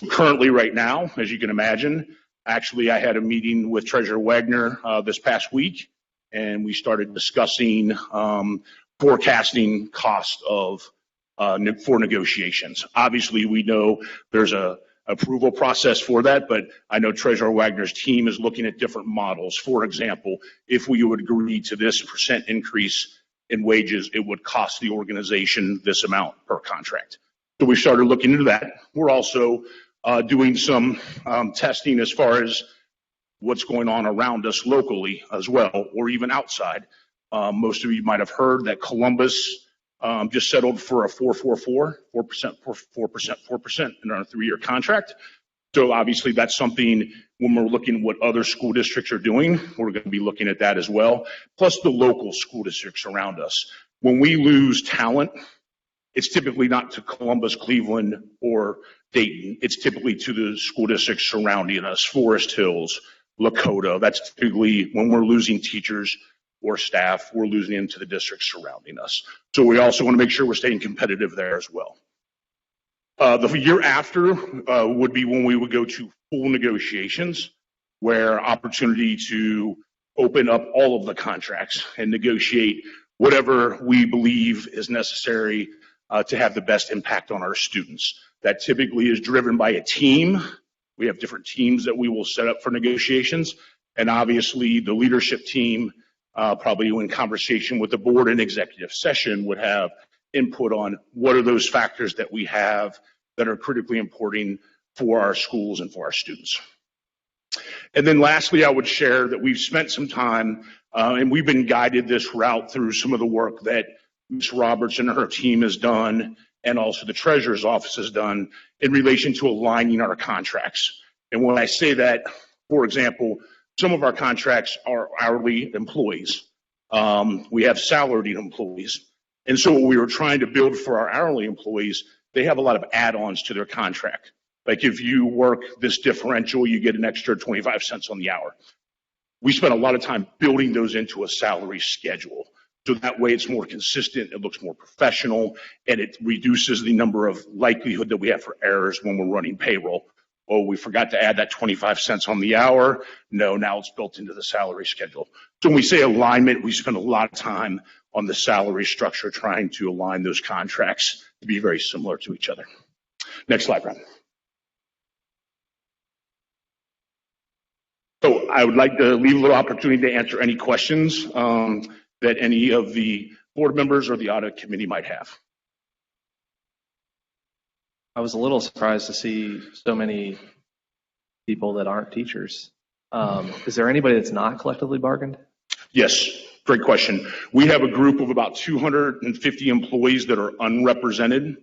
Currently, right now, as you can imagine, actually I had a meeting with Treasurer Wagner this past week, and we started discussing forecasting cost of for negotiations. Obviously, we know there's a approval process for that, but I know Treasurer Wagner's team is looking at different models. For example, if we would agree to this % increase in wages, it would cost the organization this amount per contract. So we started looking into that. We're also doing some testing as far as what's going on around us locally as well, or even outside. Most of you might have heard that Columbus just settled for a 4% in our 3-year contract. So obviously that's something when we're looking at what other school districts are doing, we're going to be looking at that as well, plus the local school districts around us. When we lose talent, it's typically not to Columbus, Cleveland, or Dayton. It's typically to the school districts surrounding us, Forest Hills, Lakota. That's typically when we're losing teachers or staff, we're losing them to the districts surrounding us. So we also want to make sure we're staying competitive there as well. The year after would be when we would go to full negotiations, where opportunity to open up all of the contracts and negotiate whatever we believe is necessary to have the best impact on our students. That typically is driven by a team. We have different teams that we will set up for negotiations. And obviously the leadership team, probably in conversation with the board and executive session, would have input on what are those factors that we have that are critically important for our schools and for our students. And then lastly, I would share that we've spent some time and we've been guided this route through some of the work that Ms. Roberts and her team has done, and also the Treasurer's Office has done in relation to aligning our contracts. And when I say that, for example, Some of our contracts are hourly employees. We have salaried employees. And so what we were trying to build for our hourly employees, they have a lot of add-ons to their contract. Like if you work this differential, you get an extra 25 cents on the hour. We spent a lot of time building those into a salary schedule. So that way it's more consistent, it looks more professional, and it reduces the number of likelihood that we have for errors when we're running payroll. Oh, we forgot to add that 25 cents on the hour. No, now it's built into the salary schedule. So when we say alignment, we spend a lot of time on the salary structure trying to align those contracts to be very similar to each other. Next slide, Brad. So I would like to leave a little opportunity to answer any questions that any of the board members or the audit committee might have. I was a little surprised to see so many people that aren't teachers. Is there anybody that's not collectively bargained? Yes, great question. We have a group of about 250 employees that are unrepresented.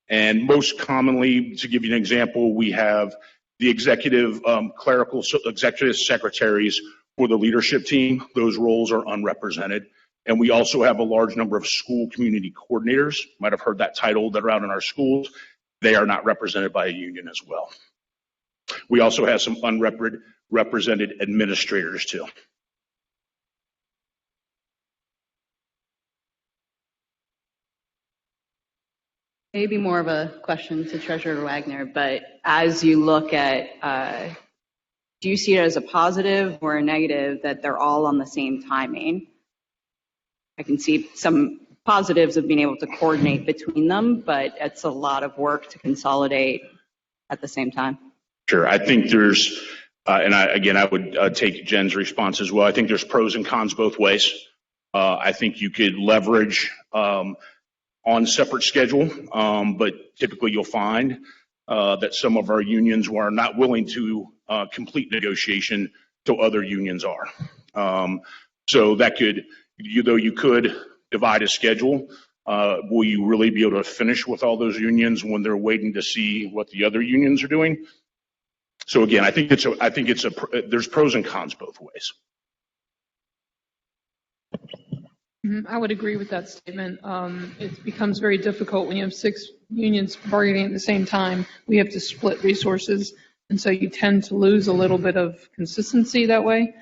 And most commonly, to give you an example, we have the executive clerical executive secretaries for the leadership team. Those roles are unrepresented. And we also have a large number of school community coordinators. Might have heard that title that are out in our schools. They are not represented by a union as well. We also have some unrepresented administrators too. Maybe more of a question to Treasurer Wagner, but as you look at, do you see it as a positive or a negative that they're all on the same timing? I can see some positives of being able to coordinate between them, but it's a lot of work to consolidate at the same time. Sure. I think there's, I would take Jen's response as well. I think there's pros and cons both ways. I think you could leverage on separate schedule, but typically you'll find that some of our unions are not willing to complete negotiation till other unions are. So that could, though you could divide a schedule, will you really be able to finish with all those unions when they're waiting to see what the other unions are doing? So again, I think there's pros and cons both ways. I would agree with that statement. It becomes very difficult when you have 6 unions bargaining at the same time. We have to split resources, and so you tend to lose a little bit of consistency that way.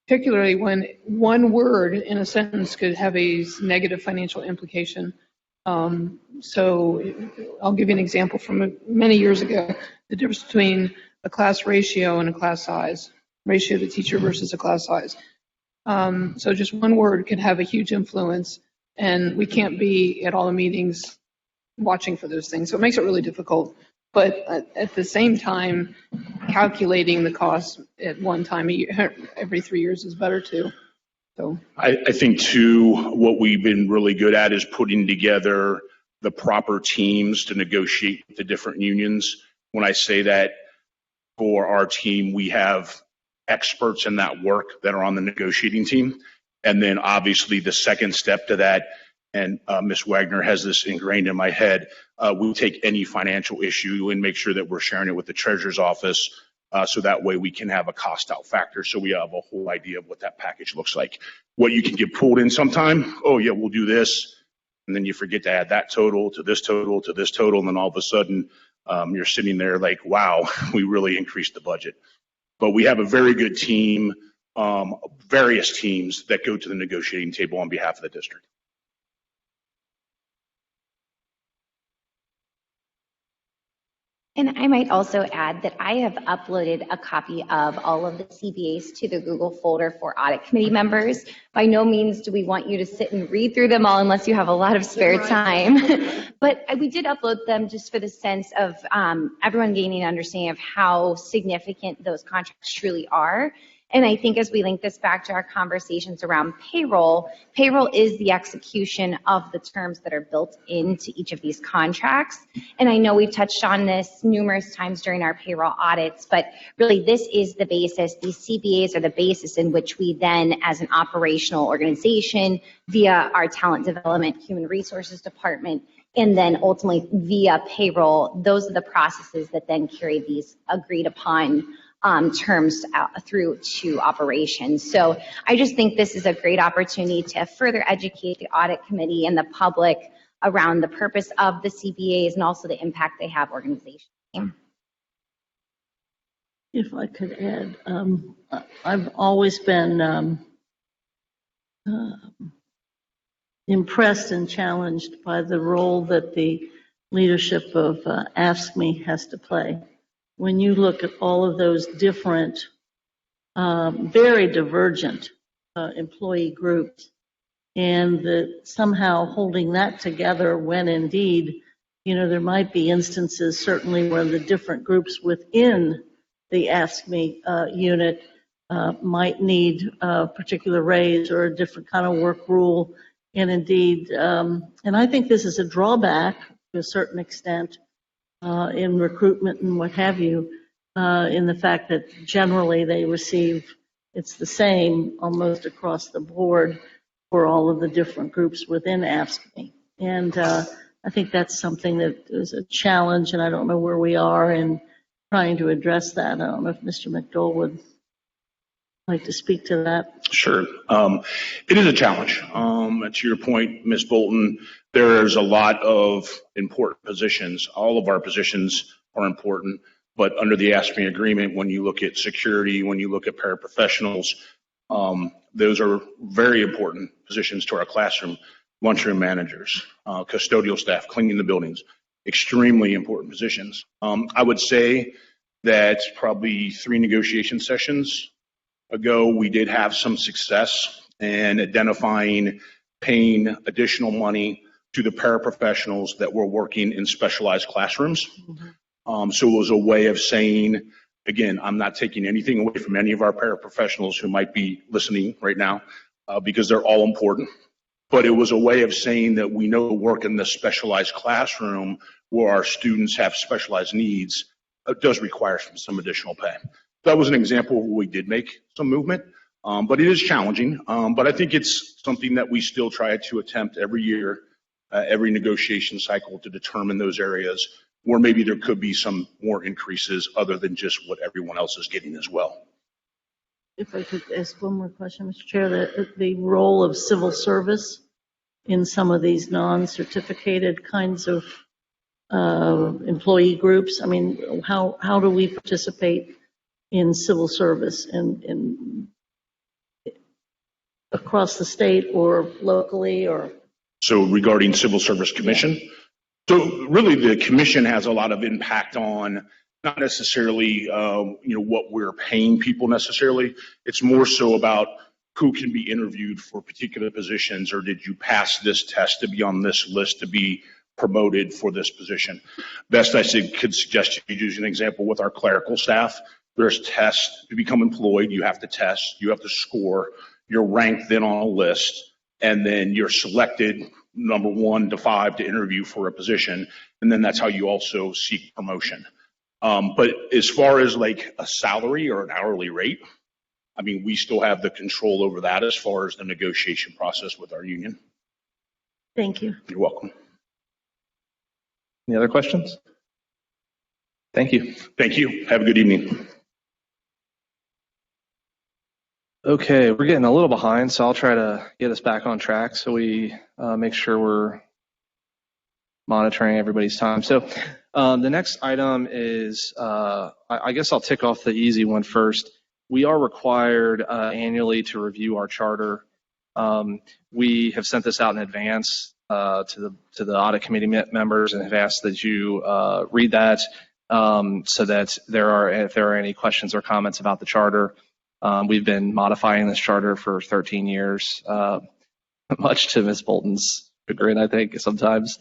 Particularly when one word in a sentence could have a negative financial implication. So I'll give you an example from many years ago, the difference between a class ratio and a class size, ratio to teacher versus a class size. So just one word can have a huge influence, and we can't be at all the meetings watching for those things. So it makes it really difficult. But at the same time, calculating the costs at one time a year, every 3 years is better too. So I think too, what we've been really good at is putting together the proper teams to negotiate with the different unions. When I say that, for our team, we have experts in that work that are on the negotiating team. And then obviously the second step to that, and Ms. Wagner has this ingrained in my head, we'll take any financial issue and make sure that we're sharing it with the treasurer's office, so that way we can have a cost out factor, so we have a whole idea of what that package looks like. What you can get pulled in sometime, oh yeah, we'll do this, and then you forget to add that total to this total to this total, and then all of a sudden you're sitting there like, wow, we really increased the budget. But we have a very good team, various teams that go to the negotiating table on behalf of the district. And I might also add that I have uploaded a copy of all of the CBAs to the Google folder for audit committee members. By no means do we want you to sit and read through them all unless you have a lot of spare time. But we did upload them just for the sense of everyone gaining an understanding of how significant those contracts truly are. And I think as we link this back to our conversations around payroll, payroll is the execution of the terms that are built into each of these contracts. And I know we've touched on this numerous times during our payroll audits, but really this is the basis. These CBAs are the basis in which we then, as an operational organization, via our talent development, human resources department, and then ultimately via payroll, those are the processes that then carry these agreed upon terms through to operations. So I just think this is a great opportunity to further educate the audit committee and the public around the purpose of the CPAs and also the impact they have organizationally. If I could add, I've always been impressed and challenged by the role that the leadership of AFSCME has to play. When you look at all of those different, very divergent employee groups, and somehow holding that together when indeed, there might be instances certainly where the different groups within the AFSCME unit might need a particular raise or a different kind of work rule. And indeed, and I think this is a drawback to a certain extent in recruitment and what have you, in the fact that generally they receive, it's the same almost across the board for all of the different groups within AFSCME. And I think that's something that is a challenge, and I don't know where we are in trying to address that. I don't know if Mr. McDowell would like to speak to that. Sure. It is a challenge. To your point, Ms. Bolton, there's a lot of important positions. All of our positions are important, but under the AFSCME agreement, when you look at security, when you look at paraprofessionals, those are very important positions to our classroom, lunchroom managers, custodial staff, cleaning the buildings, extremely important positions. I would say that probably 3 negotiation sessions ago, we did have some success in identifying paying additional money to the paraprofessionals that were working in specialized classrooms. So it was a way of saying, again, I'm not taking anything away from any of our paraprofessionals who might be listening right now, because they're all important. But it was a way of saying that we know work in the specialized classroom where our students have specialized needs does require some additional pay. That was an example where we did make some movement, but it is challenging. But I think it's something that we still try to attempt every year, every negotiation cycle, to determine those areas where maybe there could be some more increases other than just what everyone else is getting as well. If I could ask one more question, Mr. Chair, the role of civil service in some of these non-certificated kinds of employee groups. I mean, how do we participate in civil service in across the state or locally or? So regarding Civil Service Commission, so really the commission has a lot of impact on not necessarily what we're paying people necessarily. It's more so about who can be interviewed for particular positions, or did you pass this test to be on this list to be promoted for this position. Best I could suggest you use an example with our clerical staff. There's tests to become employed. You have to test, you have to score, you're ranked then on a list, and then you're selected number 1 to 5 to interview for a position. And then that's how you also seek promotion. But as far as like a salary or an hourly rate, I mean, we still have the control over that as far as the negotiation process with our union. Thank you. You're welcome. Any other questions? Thank you. Thank you. Have a good evening. Okay, we're getting a little behind, so I'll try to get us back on track so we make sure we're monitoring everybody's time. So the next item is, I guess I'll tick off the easy one first. We are required annually to review our charter. We have sent this out in advance to the audit committee members and have asked that you read that so that if there are any questions or comments about the charter. We've been modifying this charter for 13 years, much to Ms. Bolton's chagrin, I think, sometimes.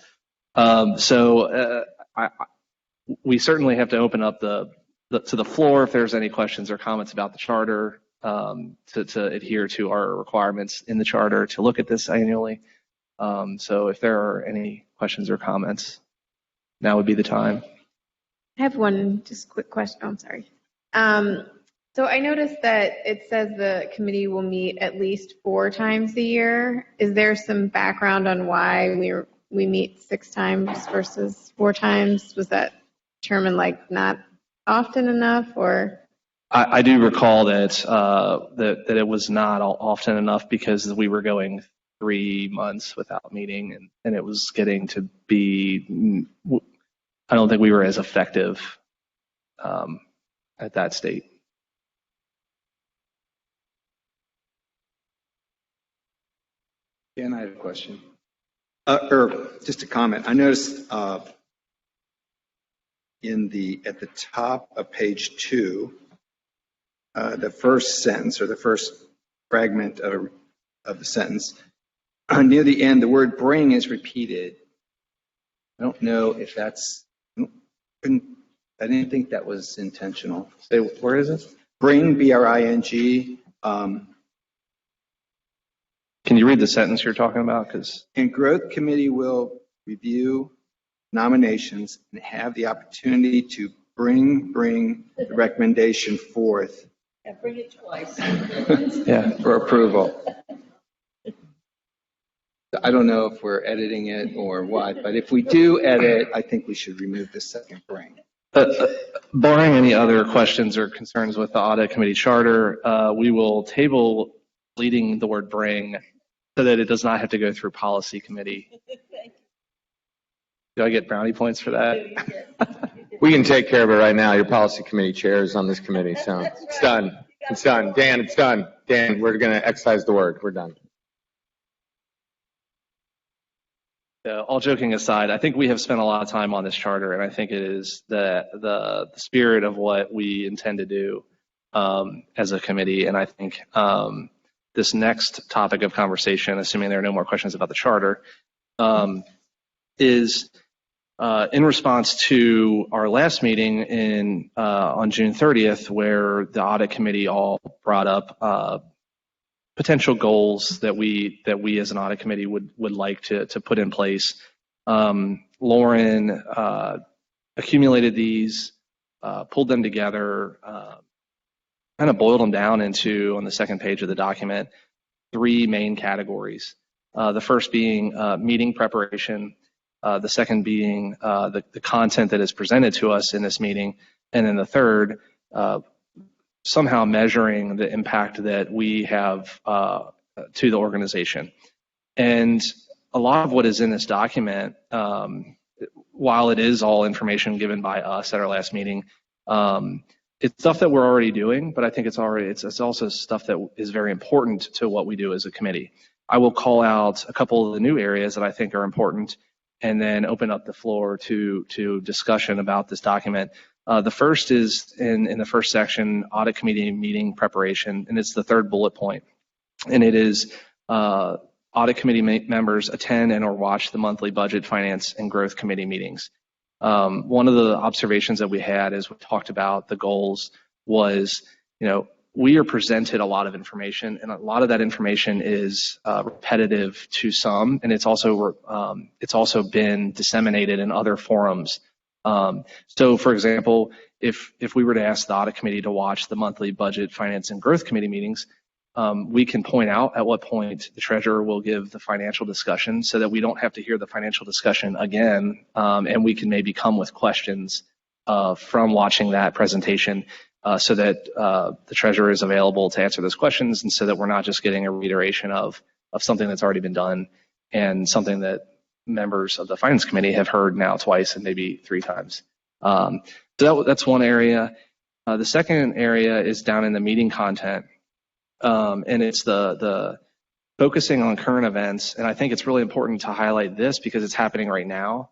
We certainly have to open up to the floor if there's any questions or comments about the charter, to adhere to our requirements in the charter to look at this annually. So if there are any questions or comments, now would be the time. I have one just quick question. Oh, I'm sorry. So I noticed that it says the committee will meet at least 4 times a year. Is there some background on why we meet 6 times versus 4 times? Was that determined like not often enough, or? I do recall that it was not often enough because we were going 3 months without meeting, and it was getting to be, I don't think we were as effective at that state. Dan, I have a question. Or just a comment. I noticed at the top of page 2, the first sentence or the first fragment of the sentence, near the end, the word bring is repeated. I don't know if that's, I didn't think that was intentional. Say, where is it? Bring, B-R-I-N-G. Can you read the sentence you're talking about? And growth committee will review nominations and have the opportunity to bring the recommendation forth. And bring it twice. Yeah, for approval. I don't know if we're editing it or what, but if we do edit, I think we should remove the second bring. Barring any other questions or concerns with the audit committee charter, we will table deleting the word bring so that it does not have to go through policy committee. Do I get brownie points for that? We can take care of it right now. Your policy committee chair is on this committee, so it's done. It's done. Dan, it's done. Dan, we're going to excise the word. We're done. All joking aside, I think we have spent a lot of time on this charter, and I think it is the spirit of what we intend to do as a committee. And I think this next topic of conversation, assuming there are no more questions about the charter, is in response to our last meeting on June 30th, where the audit committee all brought up potential goals that we as an audit committee would like to put in place. Lauren accumulated these, pulled them together, kind of boiled them down into, on the second page of the document, 3 main categories. The first being meeting preparation, the second being the content that is presented to us in this meeting, and then the third, somehow measuring the impact that we have to the organization. And a lot of what is in this document, while it is all information given by us at our last meeting, it's stuff that we're already doing, but I think it's also stuff that is very important to what we do as a committee. I will call out a couple of the new areas that I think are important and then open up the floor to discussion about this document. The first is in the first section, audit committee meeting preparation, and it's the third bullet point. And it is audit committee members attend and or watch the monthly budget, finance, and growth committee meetings. One of the observations that we had as we talked about the goals was, we are presented a lot of information, and a lot of that information is repetitive to some, and it's also been disseminated in other forums. So, for example, if we were to ask the audit committee to watch the monthly budget, finance, and growth committee meetings, we can point out at what point the treasurer will give the financial discussion so that we don't have to hear the financial discussion again, and we can maybe come with questions from watching that presentation so that the treasurer is available to answer those questions, and so that we're not just getting a reiteration of something that's already been done and something that members of the finance committee have heard now twice and maybe 3 times. So that's one area. The second area is down in the meeting content, and it's the focusing on current events. And I think it's really important to highlight this because it's happening right now.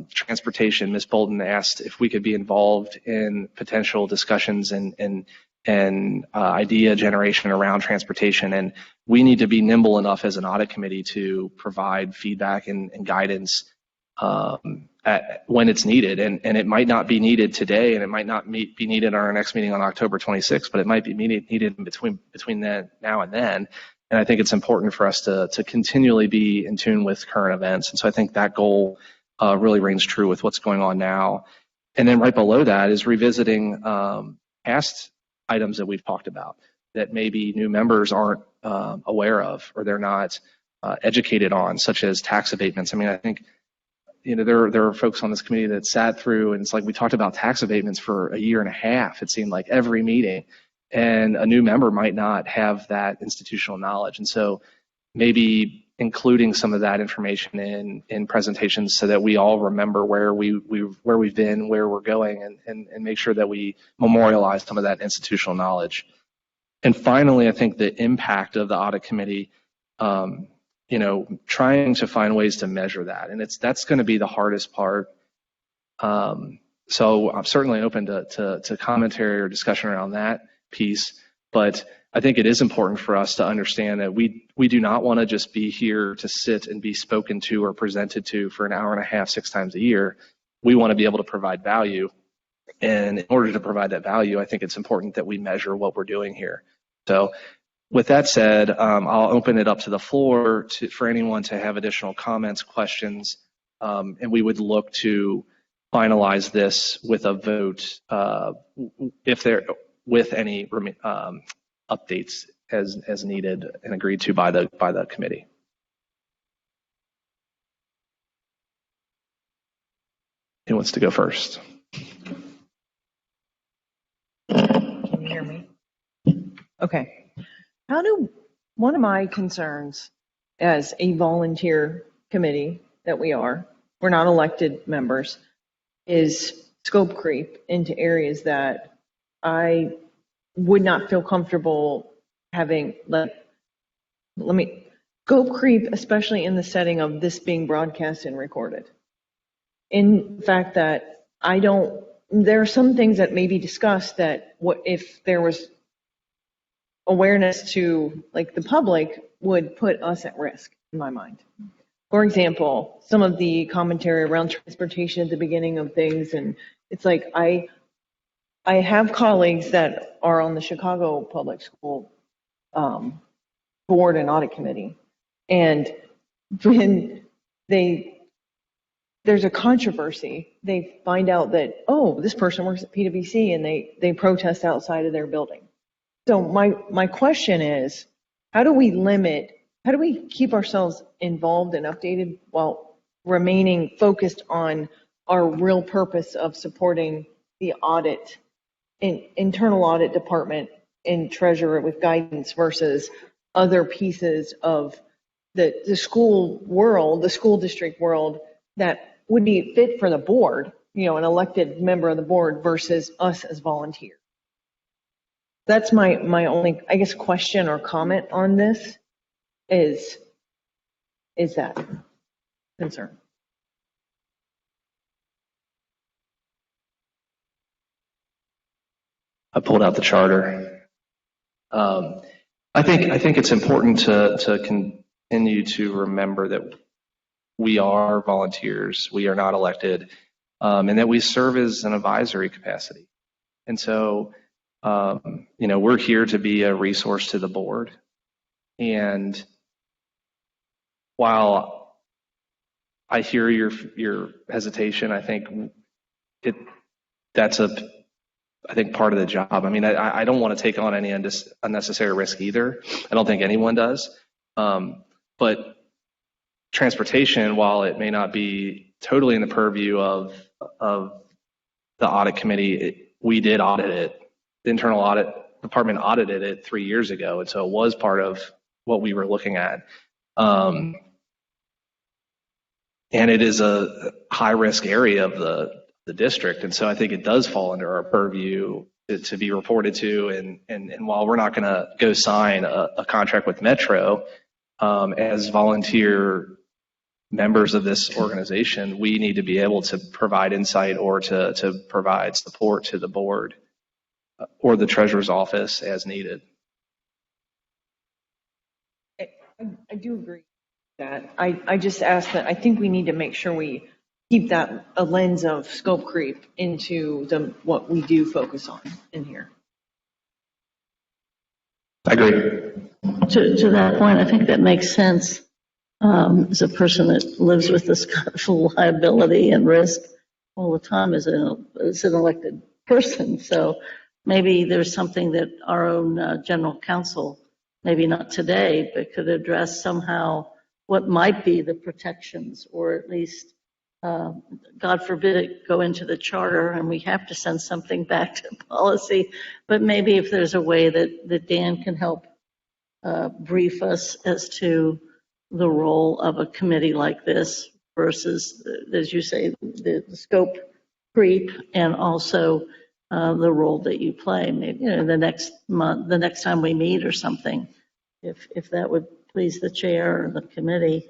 Transportation, Ms. Bolton asked if we could be involved in potential discussions and idea generation around transportation. And we need to be nimble enough as an audit committee to provide feedback and guidance when it's needed. And it might not be needed today, and it might not be needed on our next meeting on October 26th, but it might be needed in between now and then. And I think it's important for us to continually be in tune with current events. And so I think that goal really rings true with what's going on now. And then right below that is revisiting past items that we've talked about that maybe new members aren't aware of or they're not educated on, such as tax abatements. I mean, I think there are folks on this committee that sat through, and it's like we talked about tax abatements for a year and a half. It seemed like every meeting, and a new member might not have that institutional knowledge. And so maybe including some of that information in presentations so that we all remember where we've been, where we're going, and make sure that we memorialize some of that institutional knowledge. And finally, I think the impact of the audit committee, trying to find ways to measure that, and that's going to be the hardest part. So I'm certainly open to commentary or discussion around that piece, but I think it is important for us to understand that we do not want to just be here to sit and be spoken to or presented to for an hour and a half, 6 times a year. We want to be able to provide value. And in order to provide that value, I think it's important that we measure what we're doing here. So with that said, I'll open it up to the floor for anyone to have additional comments, questions, and we would look to finalize this with a vote if there with any updates as needed and agreed to by the committee. Who wants to go first? Can you hear me? Okay. One of my concerns as a volunteer committee that we're not elected members, is scope creep into areas that I would not feel comfortable having. Let me scope creep, especially in the setting of this being broadcast and recorded. In fact that there are some things that may be discussed that if there was awareness to the public would put us at risk in my mind. For example, some of the commentary around transportation at the beginning of things, and it's like I have colleagues that are on the Chicago Public School Board and Audit Committee, and when there's a controversy, they find out that, oh, this person works at PwC, and they protest outside of their building. So my question is, how do we keep ourselves involved and updated while remaining focused on our real purpose of supporting the audit, internal audit department and treasurer with guidance versus other pieces of the school world, the school district world that would be fit for the board, an elected member of the board versus us as volunteers? That's my only, I guess, question or comment on this is that concern. I pulled out the charter. I think it's important to continue to remember that we are volunteers, we are not elected, and that we serve as an advisory capacity. And so, we're here to be a resource to the board. And while I hear your hesitation, I think that's part of the job. I mean, I don't want to take on any unnecessary risk either. I don't think anyone does. But transportation, while it may not be totally in the purview of the audit committee, we did audit it. The internal audit department audited it 3 years ago, and so it was part of what we were looking at. And it is a high-risk area of the district, and so I think it does fall under our purview to be reported to. And while we're not going to go sign a contract with Metro, as volunteer members of this organization, we need to be able to provide insight or to provide support to the board or the treasurer's office as needed. I do agree with that. I just ask that I think we need to make sure we keep that a lens of scope creep into what we do focus on in here. I agree. To that point, I think that makes sense. As a person that lives with this kind of liability and risk all the time as an elected person. So maybe there's something that our own general counsel, maybe not today, but could address somehow what might be the protections, or at least God forbid it go into the charter and we have to send something back to policy. But maybe if there's a way that Dan can help brief us as to the role of a committee like this versus, as you say, the scope creep, and also the role that you play. Maybe the next month, the next time we meet or something, if that would please the chair or the committee,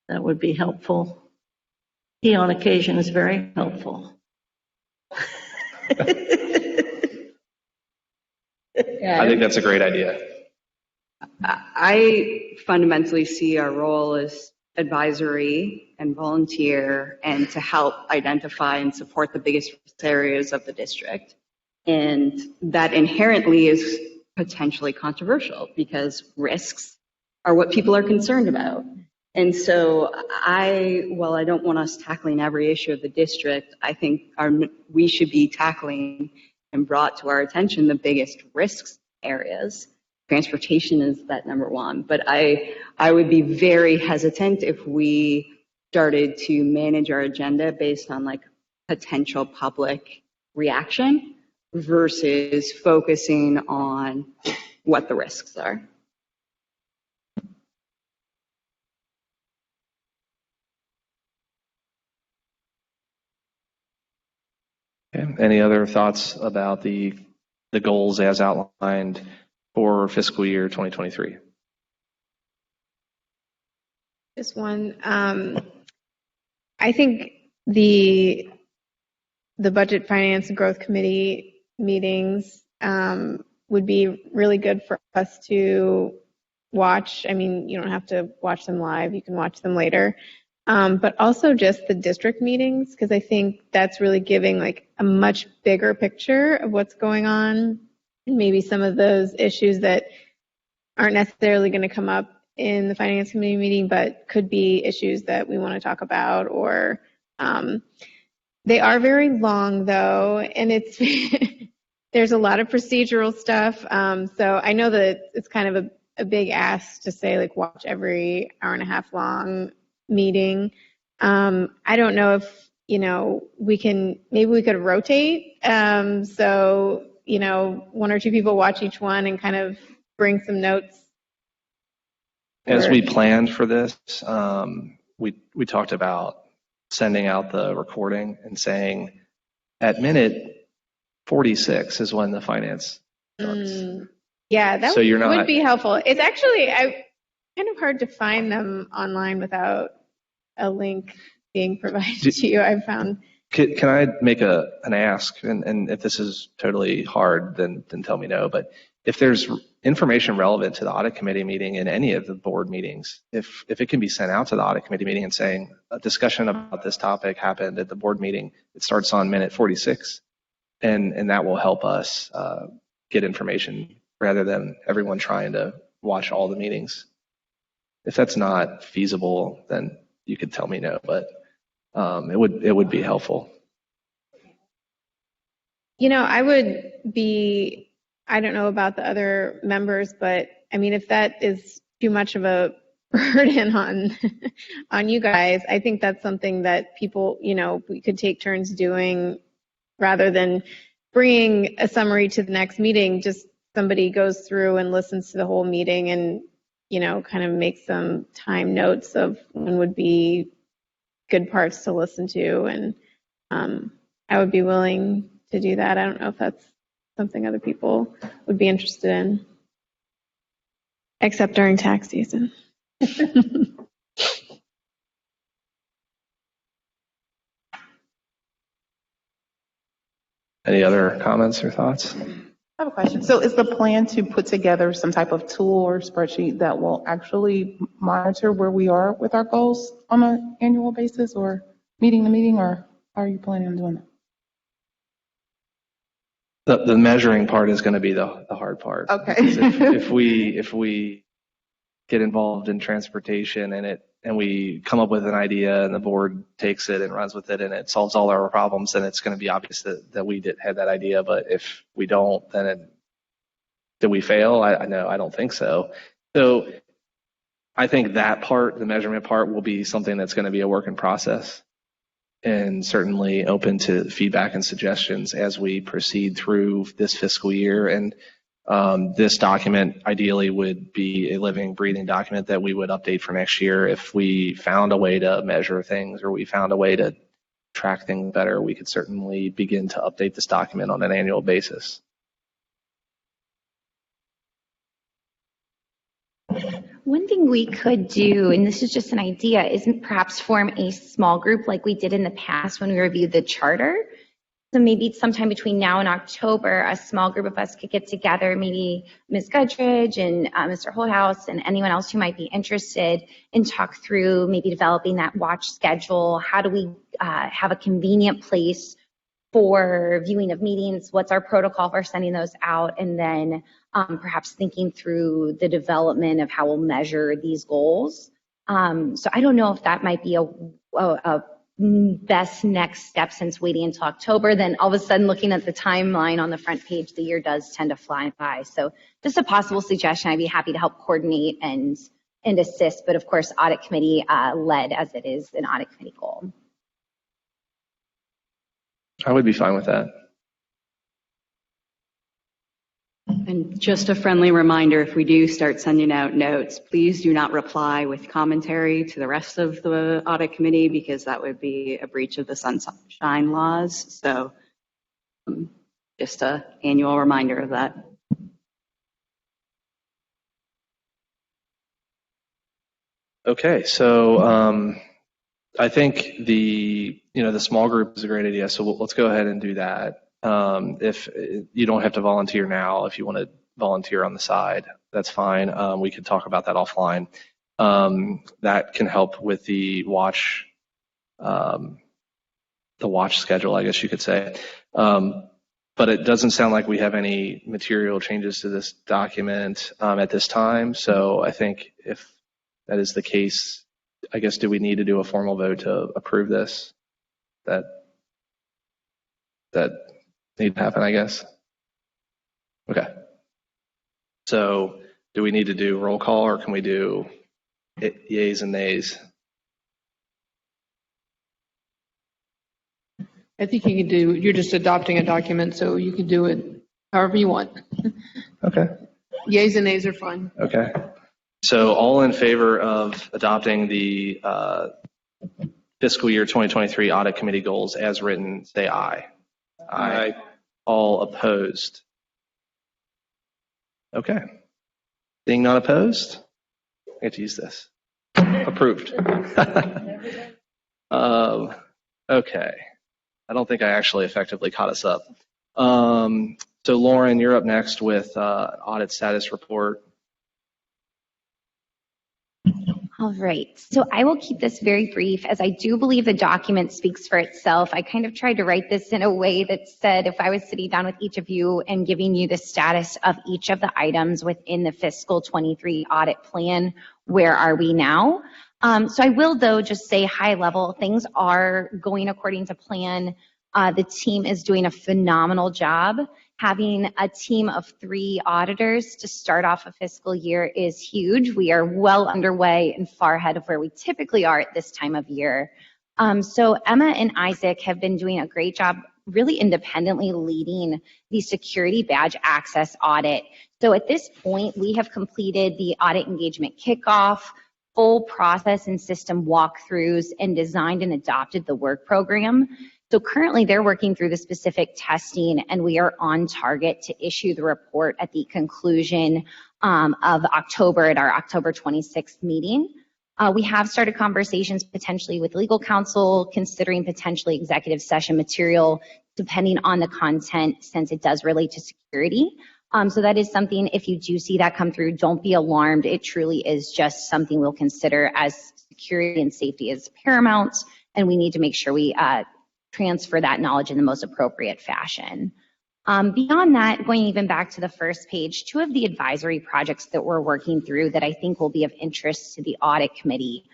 that would be helpful. He on occasion is very helpful. I think that's a great idea. I fundamentally see our role as advisory and volunteer and to help identify and support the biggest areas of the district. And that inherently is potentially controversial because risks are what people are concerned about. And so while I don't want us tackling every issue of the district, I think we should be tackling and brought to our attention the biggest risks areas. Transportation is that number one, but I would be very hesitant if we started to manage our agenda based on like potential public reaction versus focusing on what the risks are. Okay. Any other thoughts about the goals as outlined for fiscal year 2023? Just one. I think the Budget, Finance, and Growth Committee meetings would be really good for us to watch. I mean, you don't have to watch them live. You can watch them later. But also just the district meetings, because I think that's really giving like a much bigger picture of what's going on. Maybe some of those issues that aren't necessarily going to come up in the Finance Committee meeting, but could be issues that we want to talk about, or they are very long though, and it's there's a lot of procedural stuff. So I know that it's kind of a big ask to say like watch every hour and a half long meeting. I don't know if, maybe we could rotate. So, one or two people watch each one and kind of bring some notes. As we planned for this, we talked about sending out the recording and saying at minute 46 is when the finance starts. Yeah, that so you're not, would be helpful. It's actually kind of hard to find them online without a link being provided to you, I've found. Can I make an ask? And if this is totally hard, then tell me no. But if there's information relevant to the audit committee meeting in any of the board meetings, if it can be sent out to the audit committee meeting and saying a discussion about this topic happened at the board meeting, it starts on minute 46, and that will help us get information rather than everyone trying to watch all the meetings. If that's not feasible, then you could tell me no, but it would be helpful. I don't know about the other members, but I mean, if that is too much of a burden on you guys, I think that's something that people, we could take turns doing rather than bringing a summary to the next meeting. Just somebody goes through and listens to the whole meeting and, kind of makes some time notes of when would be good parts to listen to. And I would be willing to do that. I don't know if that's something other people would be interested in, except during tax season. Any other comments or thoughts? I have a question. So is the plan to put together some type of tool or spreadsheet that will actually monitor where we are with our goals on an annual basis, or meeting to meeting, or how are you planning on doing that? The measuring part is going to be the hard part. Okay. if we get involved in transportation and we come up with an idea and the board takes it and runs with it and it solves all our problems, then it's going to be obvious that we had that idea. But if we don't, then did we fail? I don't think so. So I think that part, the measurement part, will be something that's going to be a work in process, and certainly open to feedback and suggestions as we proceed through this fiscal year. And this document ideally would be a living, breathing document that we would update for next year. If we found a way to measure things or we found a way to track things better, we could certainly begin to update this document on an annual basis. One thing we could do, and this is just an idea, is perhaps form a small group like we did in the past when we reviewed the charter. So maybe sometime between now and October, a small group of us could get together, maybe Ms. Gudridge and Mr. Holthouse and anyone else who might be interested, and talk through maybe developing that watch schedule. How do we have a convenient place for viewing of meetings? What's our protocol for sending those out? And then perhaps thinking through the development of how we'll measure these goals. So I don't know if that might be a best next step, since waiting until October, then all of a sudden looking at the timeline on the front page, the year does tend to fly by. So just a possible suggestion. I'd be happy to help coordinate and assist, but of course audit committee led, as it is an audit committee goal. I would be fine with that. And just a friendly reminder, if we do start sending out notes, please do not reply with commentary to the rest of the audit committee, because that would be a breach of the sunshine laws. So just an annual reminder of that. Okay, so I think the small group is a great idea. So let's go ahead and do that. If you don't have to volunteer now, if you want to volunteer on the side, that's fine. We could talk about that offline. That can help with the watch schedule, I guess you could say. But it doesn't sound like we have any material changes to this document at this time. So I think if that is the case, I guess, do we need to do a formal vote to approve this? That need to happen, I guess. Okay. So do we need to do roll call, or can we do yays and nays? I think you can do, you're just adopting a document, so you can do it however you want. Okay. Yays and nays are fine. Okay. So all in favor of adopting the fiscal year 2023 audit committee goals as written, say aye. Aye. All opposed? Okay. Being not opposed, I get to use this. Approved. Okay. I don't think I actually effectively caught us up. So Lauren, you're up next with audit status report. All right, so I will keep this very brief, as I do believe the document speaks for itself. I kind of tried to write this in a way that said, if I was sitting down with each of you and giving you the status of each of the items within the fiscal 23 audit plan, where are we now? So I will, though, just say high level, things are going according to plan. The team is doing a phenomenal job. Having a team of 3 auditors to start off a fiscal year is huge. We are well underway and far ahead of where we typically are at this time of year. So Emma and Isaac have been doing a great job really independently leading the security badge access audit. So at this point, we have completed the audit engagement kickoff, full process and system walkthroughs, and designed and adopted the work program. So currently they're working through the specific testing, and we are on target to issue the report at the conclusion of October at our October 26th meeting. We have started conversations potentially with legal counsel, considering potentially executive session material, depending on the content, since it does relate to security. So that is something, if you do see that come through, don't be alarmed. It truly is just something we'll consider, as security and safety is paramount, and we need to make sure we transfer that knowledge in the most appropriate fashion. Beyond that, going even back to the first page, 2 of the advisory projects that we're working through that I think will be of interest to the audit committee.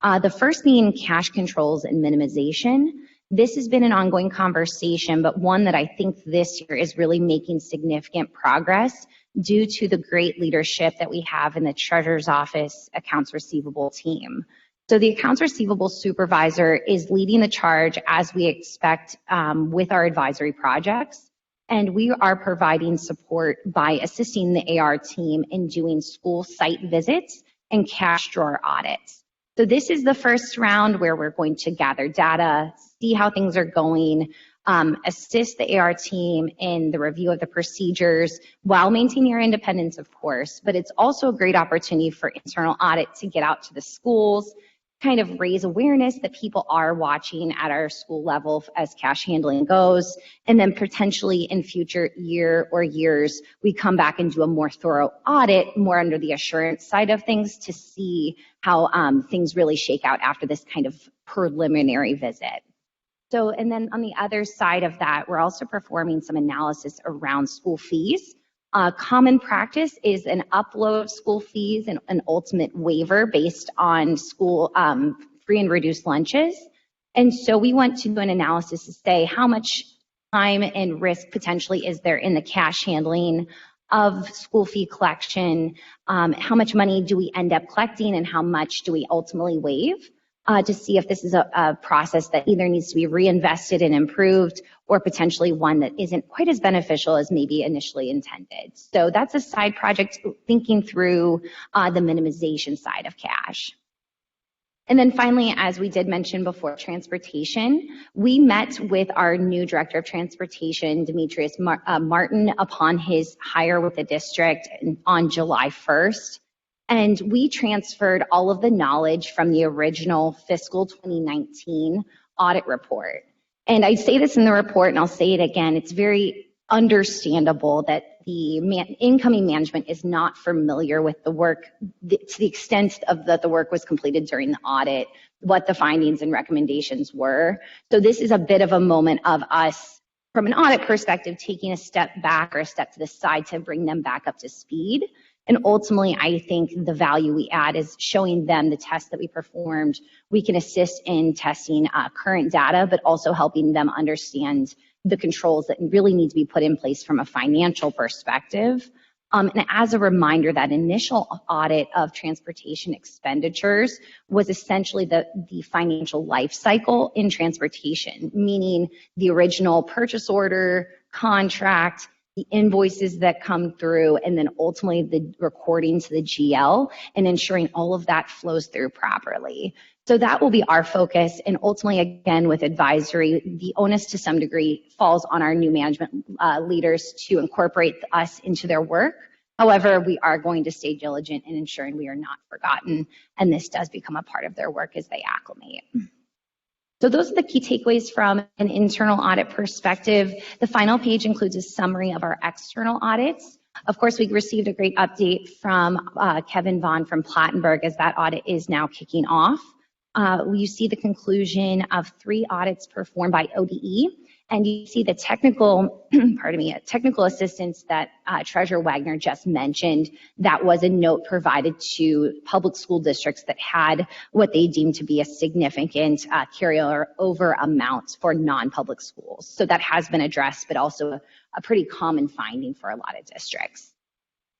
The first being cash controls and minimization. This has been an ongoing conversation, but one that I think this year is really making significant progress. due to the great leadership that we have in the Treasurer's Office accounts receivable team. So the accounts receivable supervisor is leading the charge as we expect with our advisory projects. And we are providing support by assisting the AR team in doing school site visits and cash drawer audits. So this is the first round where we're going to gather data, see how things are going, assist the AR team in the review of the procedures while maintaining our independence, of course. But it's also a great opportunity for internal audit to get out to the schools, kind of raise awareness that people are watching at our school level as cash handling goes, and then potentially in future year or years, we come back and do a more thorough audit, more under the assurance side of things to see how things really shake out after this kind of preliminary visit. So, and then on the other side of that, we're also performing some analysis around school fees. Common practice is an upload of school fees and an ultimate waiver based on school free and reduced lunches. And so we want to do an analysis to say how much time and risk potentially is there in the cash handling of school fee collection, how much money do we end up collecting and how much do we ultimately waive, to see if this is a process that either needs to be reinvested and improved or potentially one that isn't quite as beneficial as maybe initially intended. So that's a side project thinking through the minimization side of cash. And then finally, as we did mention before, transportation. We met with our new Director of Transportation, Demetrius Martin, upon his hire with the district on July 1st. And we transferred all of the knowledge from the original fiscal 2019 audit report. And I say this in the report, and I'll say it again, it's very understandable that the incoming management is not familiar with the work to the extent of that the work was completed during the audit, what the findings and recommendations were. So this is a bit of a moment of us, from an audit perspective, taking a step back or a step to the side to bring them back up to speed. And ultimately, I think the value we add is showing them the tests that we performed. We can assist in testing current data, but also helping them understand the controls that really need to be put in place from a financial perspective. And as a reminder, that initial audit of transportation expenditures was essentially the financial life cycle in transportation, meaning the original purchase order, contract, the invoices that come through, and then ultimately the recording to the GL and ensuring all of that flows through properly. So that will be our focus. And ultimately, again, with advisory, the onus to some degree falls on our new management leaders to incorporate us into their work. However, we are going to stay diligent in ensuring we are not forgotten, and this does become a part of their work as they acclimate. So those are the key takeaways from an internal audit perspective. The final page includes a summary of our external audits. Of course, we received a great update from Kevin Vaughn from Plattenberg as that audit is now kicking off. You see the conclusion of 3 audits performed by ODE, and you see the technical, technical assistance that Treasurer Wagner just mentioned. That was a note provided to public school districts that had what they deemed to be a significant carryover amount for non-public schools. So that has been addressed, but also a pretty common finding for a lot of districts.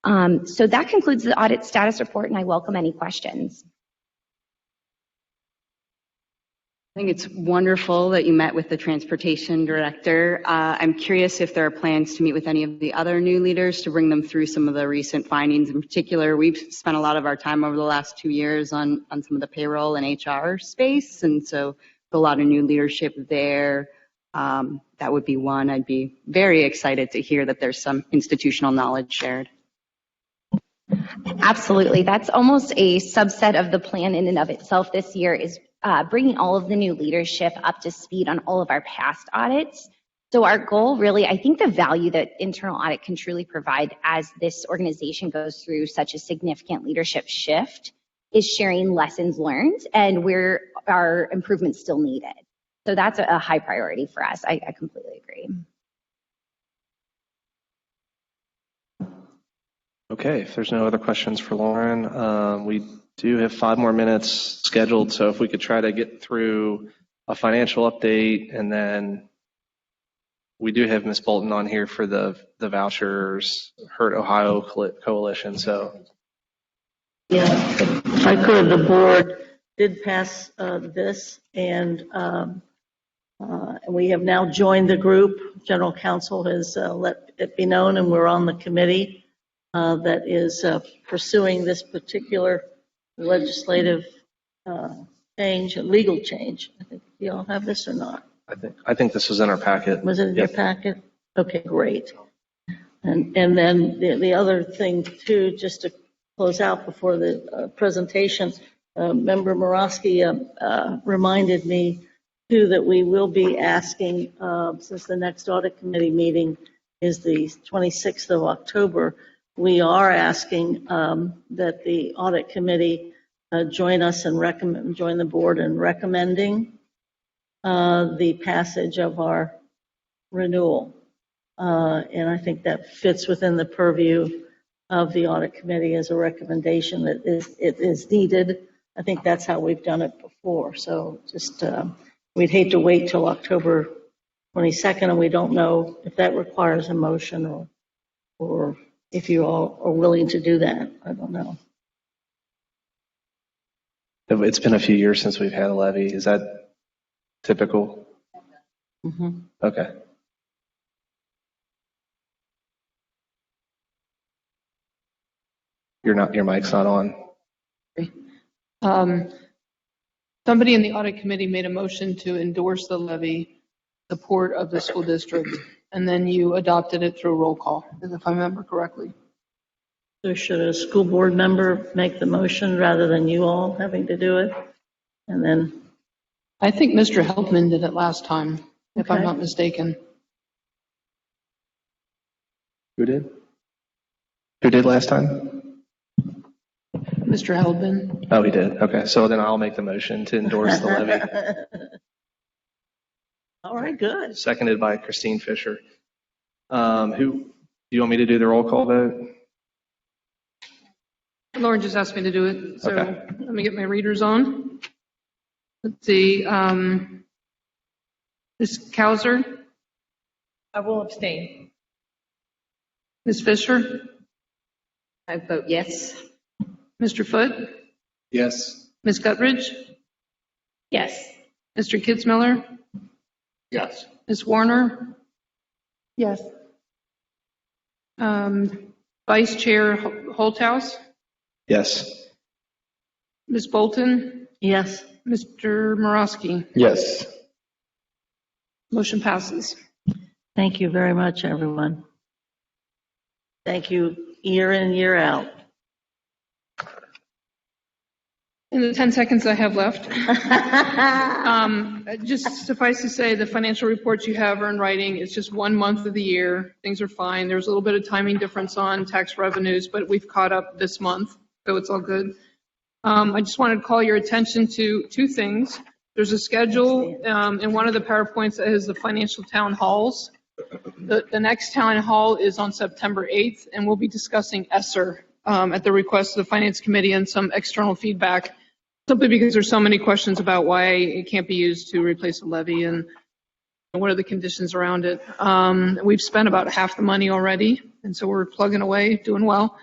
So that concludes the audit status report, and I welcome any questions. I think it's wonderful that you met with the transportation director. I'm curious if there are plans to meet with any of the other new leaders to bring them through some of the recent findings. In particular, we've spent a lot of our time over the last 2 years on some of the payroll and HR space, and so a lot of new leadership there. That would be one. I'd be very excited to hear that there's some institutional knowledge shared. Absolutely. That's almost a subset of the plan in and of itself this year is bringing all of the new leadership up to speed on all of our past audits. So our goal really, I think the value that internal audit can truly provide as this organization goes through such a significant leadership shift is sharing lessons learned and where our improvements still needed. So that's a high priority for us. I completely agree. Okay, if there's no other questions for Lauren, we do have 5 more minutes scheduled, so if we could try to get through a financial update and then we do have Ms. Bolton on here for the vouchers, Hurt Ohio Coalition. So Yeah, if I could, the board did pass this, and we have now joined the group. General counsel has let it be known, and we're on the committee that is pursuing this particular legislative change, legal change. I think you all have this or not? I think this was in our packet. Was it in your packet? Okay, great. And then the other thing too, just to close out before the presentation, Member Morosky reminded me too that we will be asking, since the next audit committee meeting is the 26th of October, we are asking that the audit committee join us and join the board in recommending the passage of our renewal. And I think that fits within the purview of the audit committee as a recommendation that it is needed. I think that's how we've done it before. So just, we'd hate to wait till October 22nd, and we don't know if that requires a motion or if you all are willing to do that. I don't know. It's been a few years since we've had a levy. Is that typical? Mm-hmm. Okay. Your mic's not on. Somebody in the audit committee made a motion to endorse the levy support of the school district, and then you adopted it through roll call, if I remember correctly. So should a school board member make the motion rather than you all having to do it? And then I think Mr. Heldman did it last time, if I'm Okay. not mistaken. Who did? Who did last time? Mr. Heldman. Oh, he did. Okay. So then I'll make the motion to endorse the levy. All right, good. Seconded by Christine Fisher. Do you want me to do the roll call vote? Lauren just asked me to do it, so Okay. let me get my readers on. Let's see. Ms. Kauser, I will abstain. Ms. Fisher, I vote yes. Mr. Foote, Yes. Ms. Guttridge, Yes. Mr. Kitzmiller, Yes. Ms. Warner, Yes. Vice Chair Holthouse, Yes. Ms. Bolton, Yes. Mr. Morosky. Yes. Motion passes. Thank you very much, everyone. Thank you year in, year out. In the 10 seconds I have left, just suffice to say the financial reports you have are in writing. It's just 1 month of the year. Things are fine. There's a little bit of timing difference on tax revenues, but we've caught up this month, so it's all good. I just wanted to call your attention to two things. There's a schedule in one of the PowerPoints that has the financial town halls. The next town hall is on September 8th, and we'll be discussing ESSER at the request of the Finance Committee and some external feedback, simply because there's so many questions about why it can't be used to replace a levy and what are the conditions around it. We've spent about half the money already, and so we're plugging away, doing well.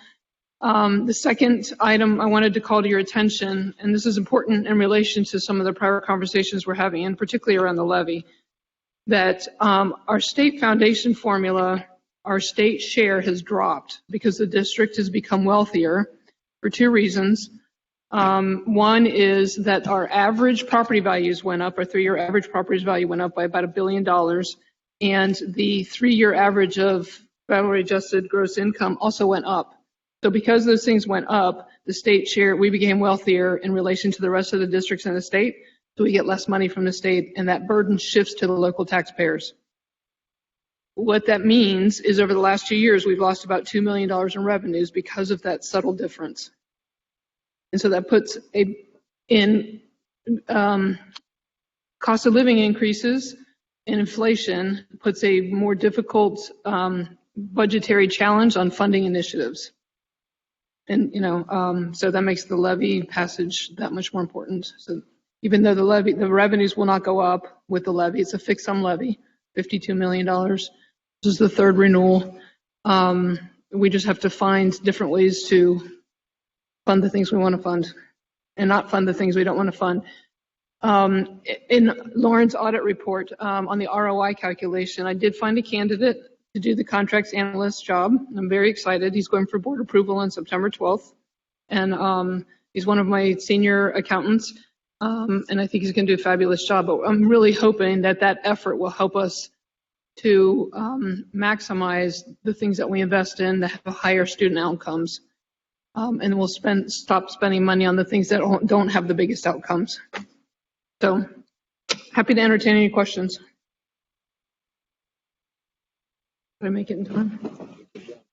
The second item I wanted to call to your attention, and this is important in relation to some of the prior conversations we're having, and particularly around the levy, that our state foundation formula, our state share has dropped because the district has become wealthier for two reasons. One is that our average property values went up, our 3-year average property value went up by about $1 billion, and the 3-year average of federally adjusted gross income also went up. So because those things went up, the state share, we became wealthier in relation to the rest of the districts in the state, so we get less money from the state, and that burden shifts to the local taxpayers. What that means is over the last 2 years, we've lost about $2 million in revenues because of that subtle difference. And so that puts cost of living increases and inflation puts a more difficult budgetary challenge on funding initiatives. And, so that makes the levy passage that much more important. So even though the revenues will not go up with the levy, it's a fixed sum levy. $52 million. This is the third renewal. We just have to find different ways to fund the things we want to fund and not fund the things we don't want to fund. In Lauren's audit report on the ROI calculation, I did find a candidate to do the contracts analyst job. I'm very excited. He's going for board approval on September 12th. And he's one of my senior accountants. And I think he's going to do a fabulous job. But I'm really hoping that that effort will help us to maximize the things that we invest in that have higher student outcomes. And we'll stop spending money on the things that don't have the biggest outcomes. So happy to entertain any questions. Did I make it in time?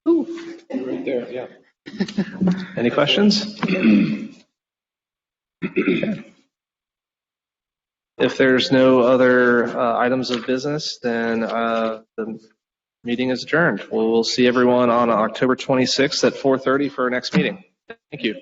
Ooh. Right there, yeah. Any questions? If there's no other items of business, then the meeting is adjourned. We'll see everyone on October 26th at 4:30 for our next meeting. Thank you.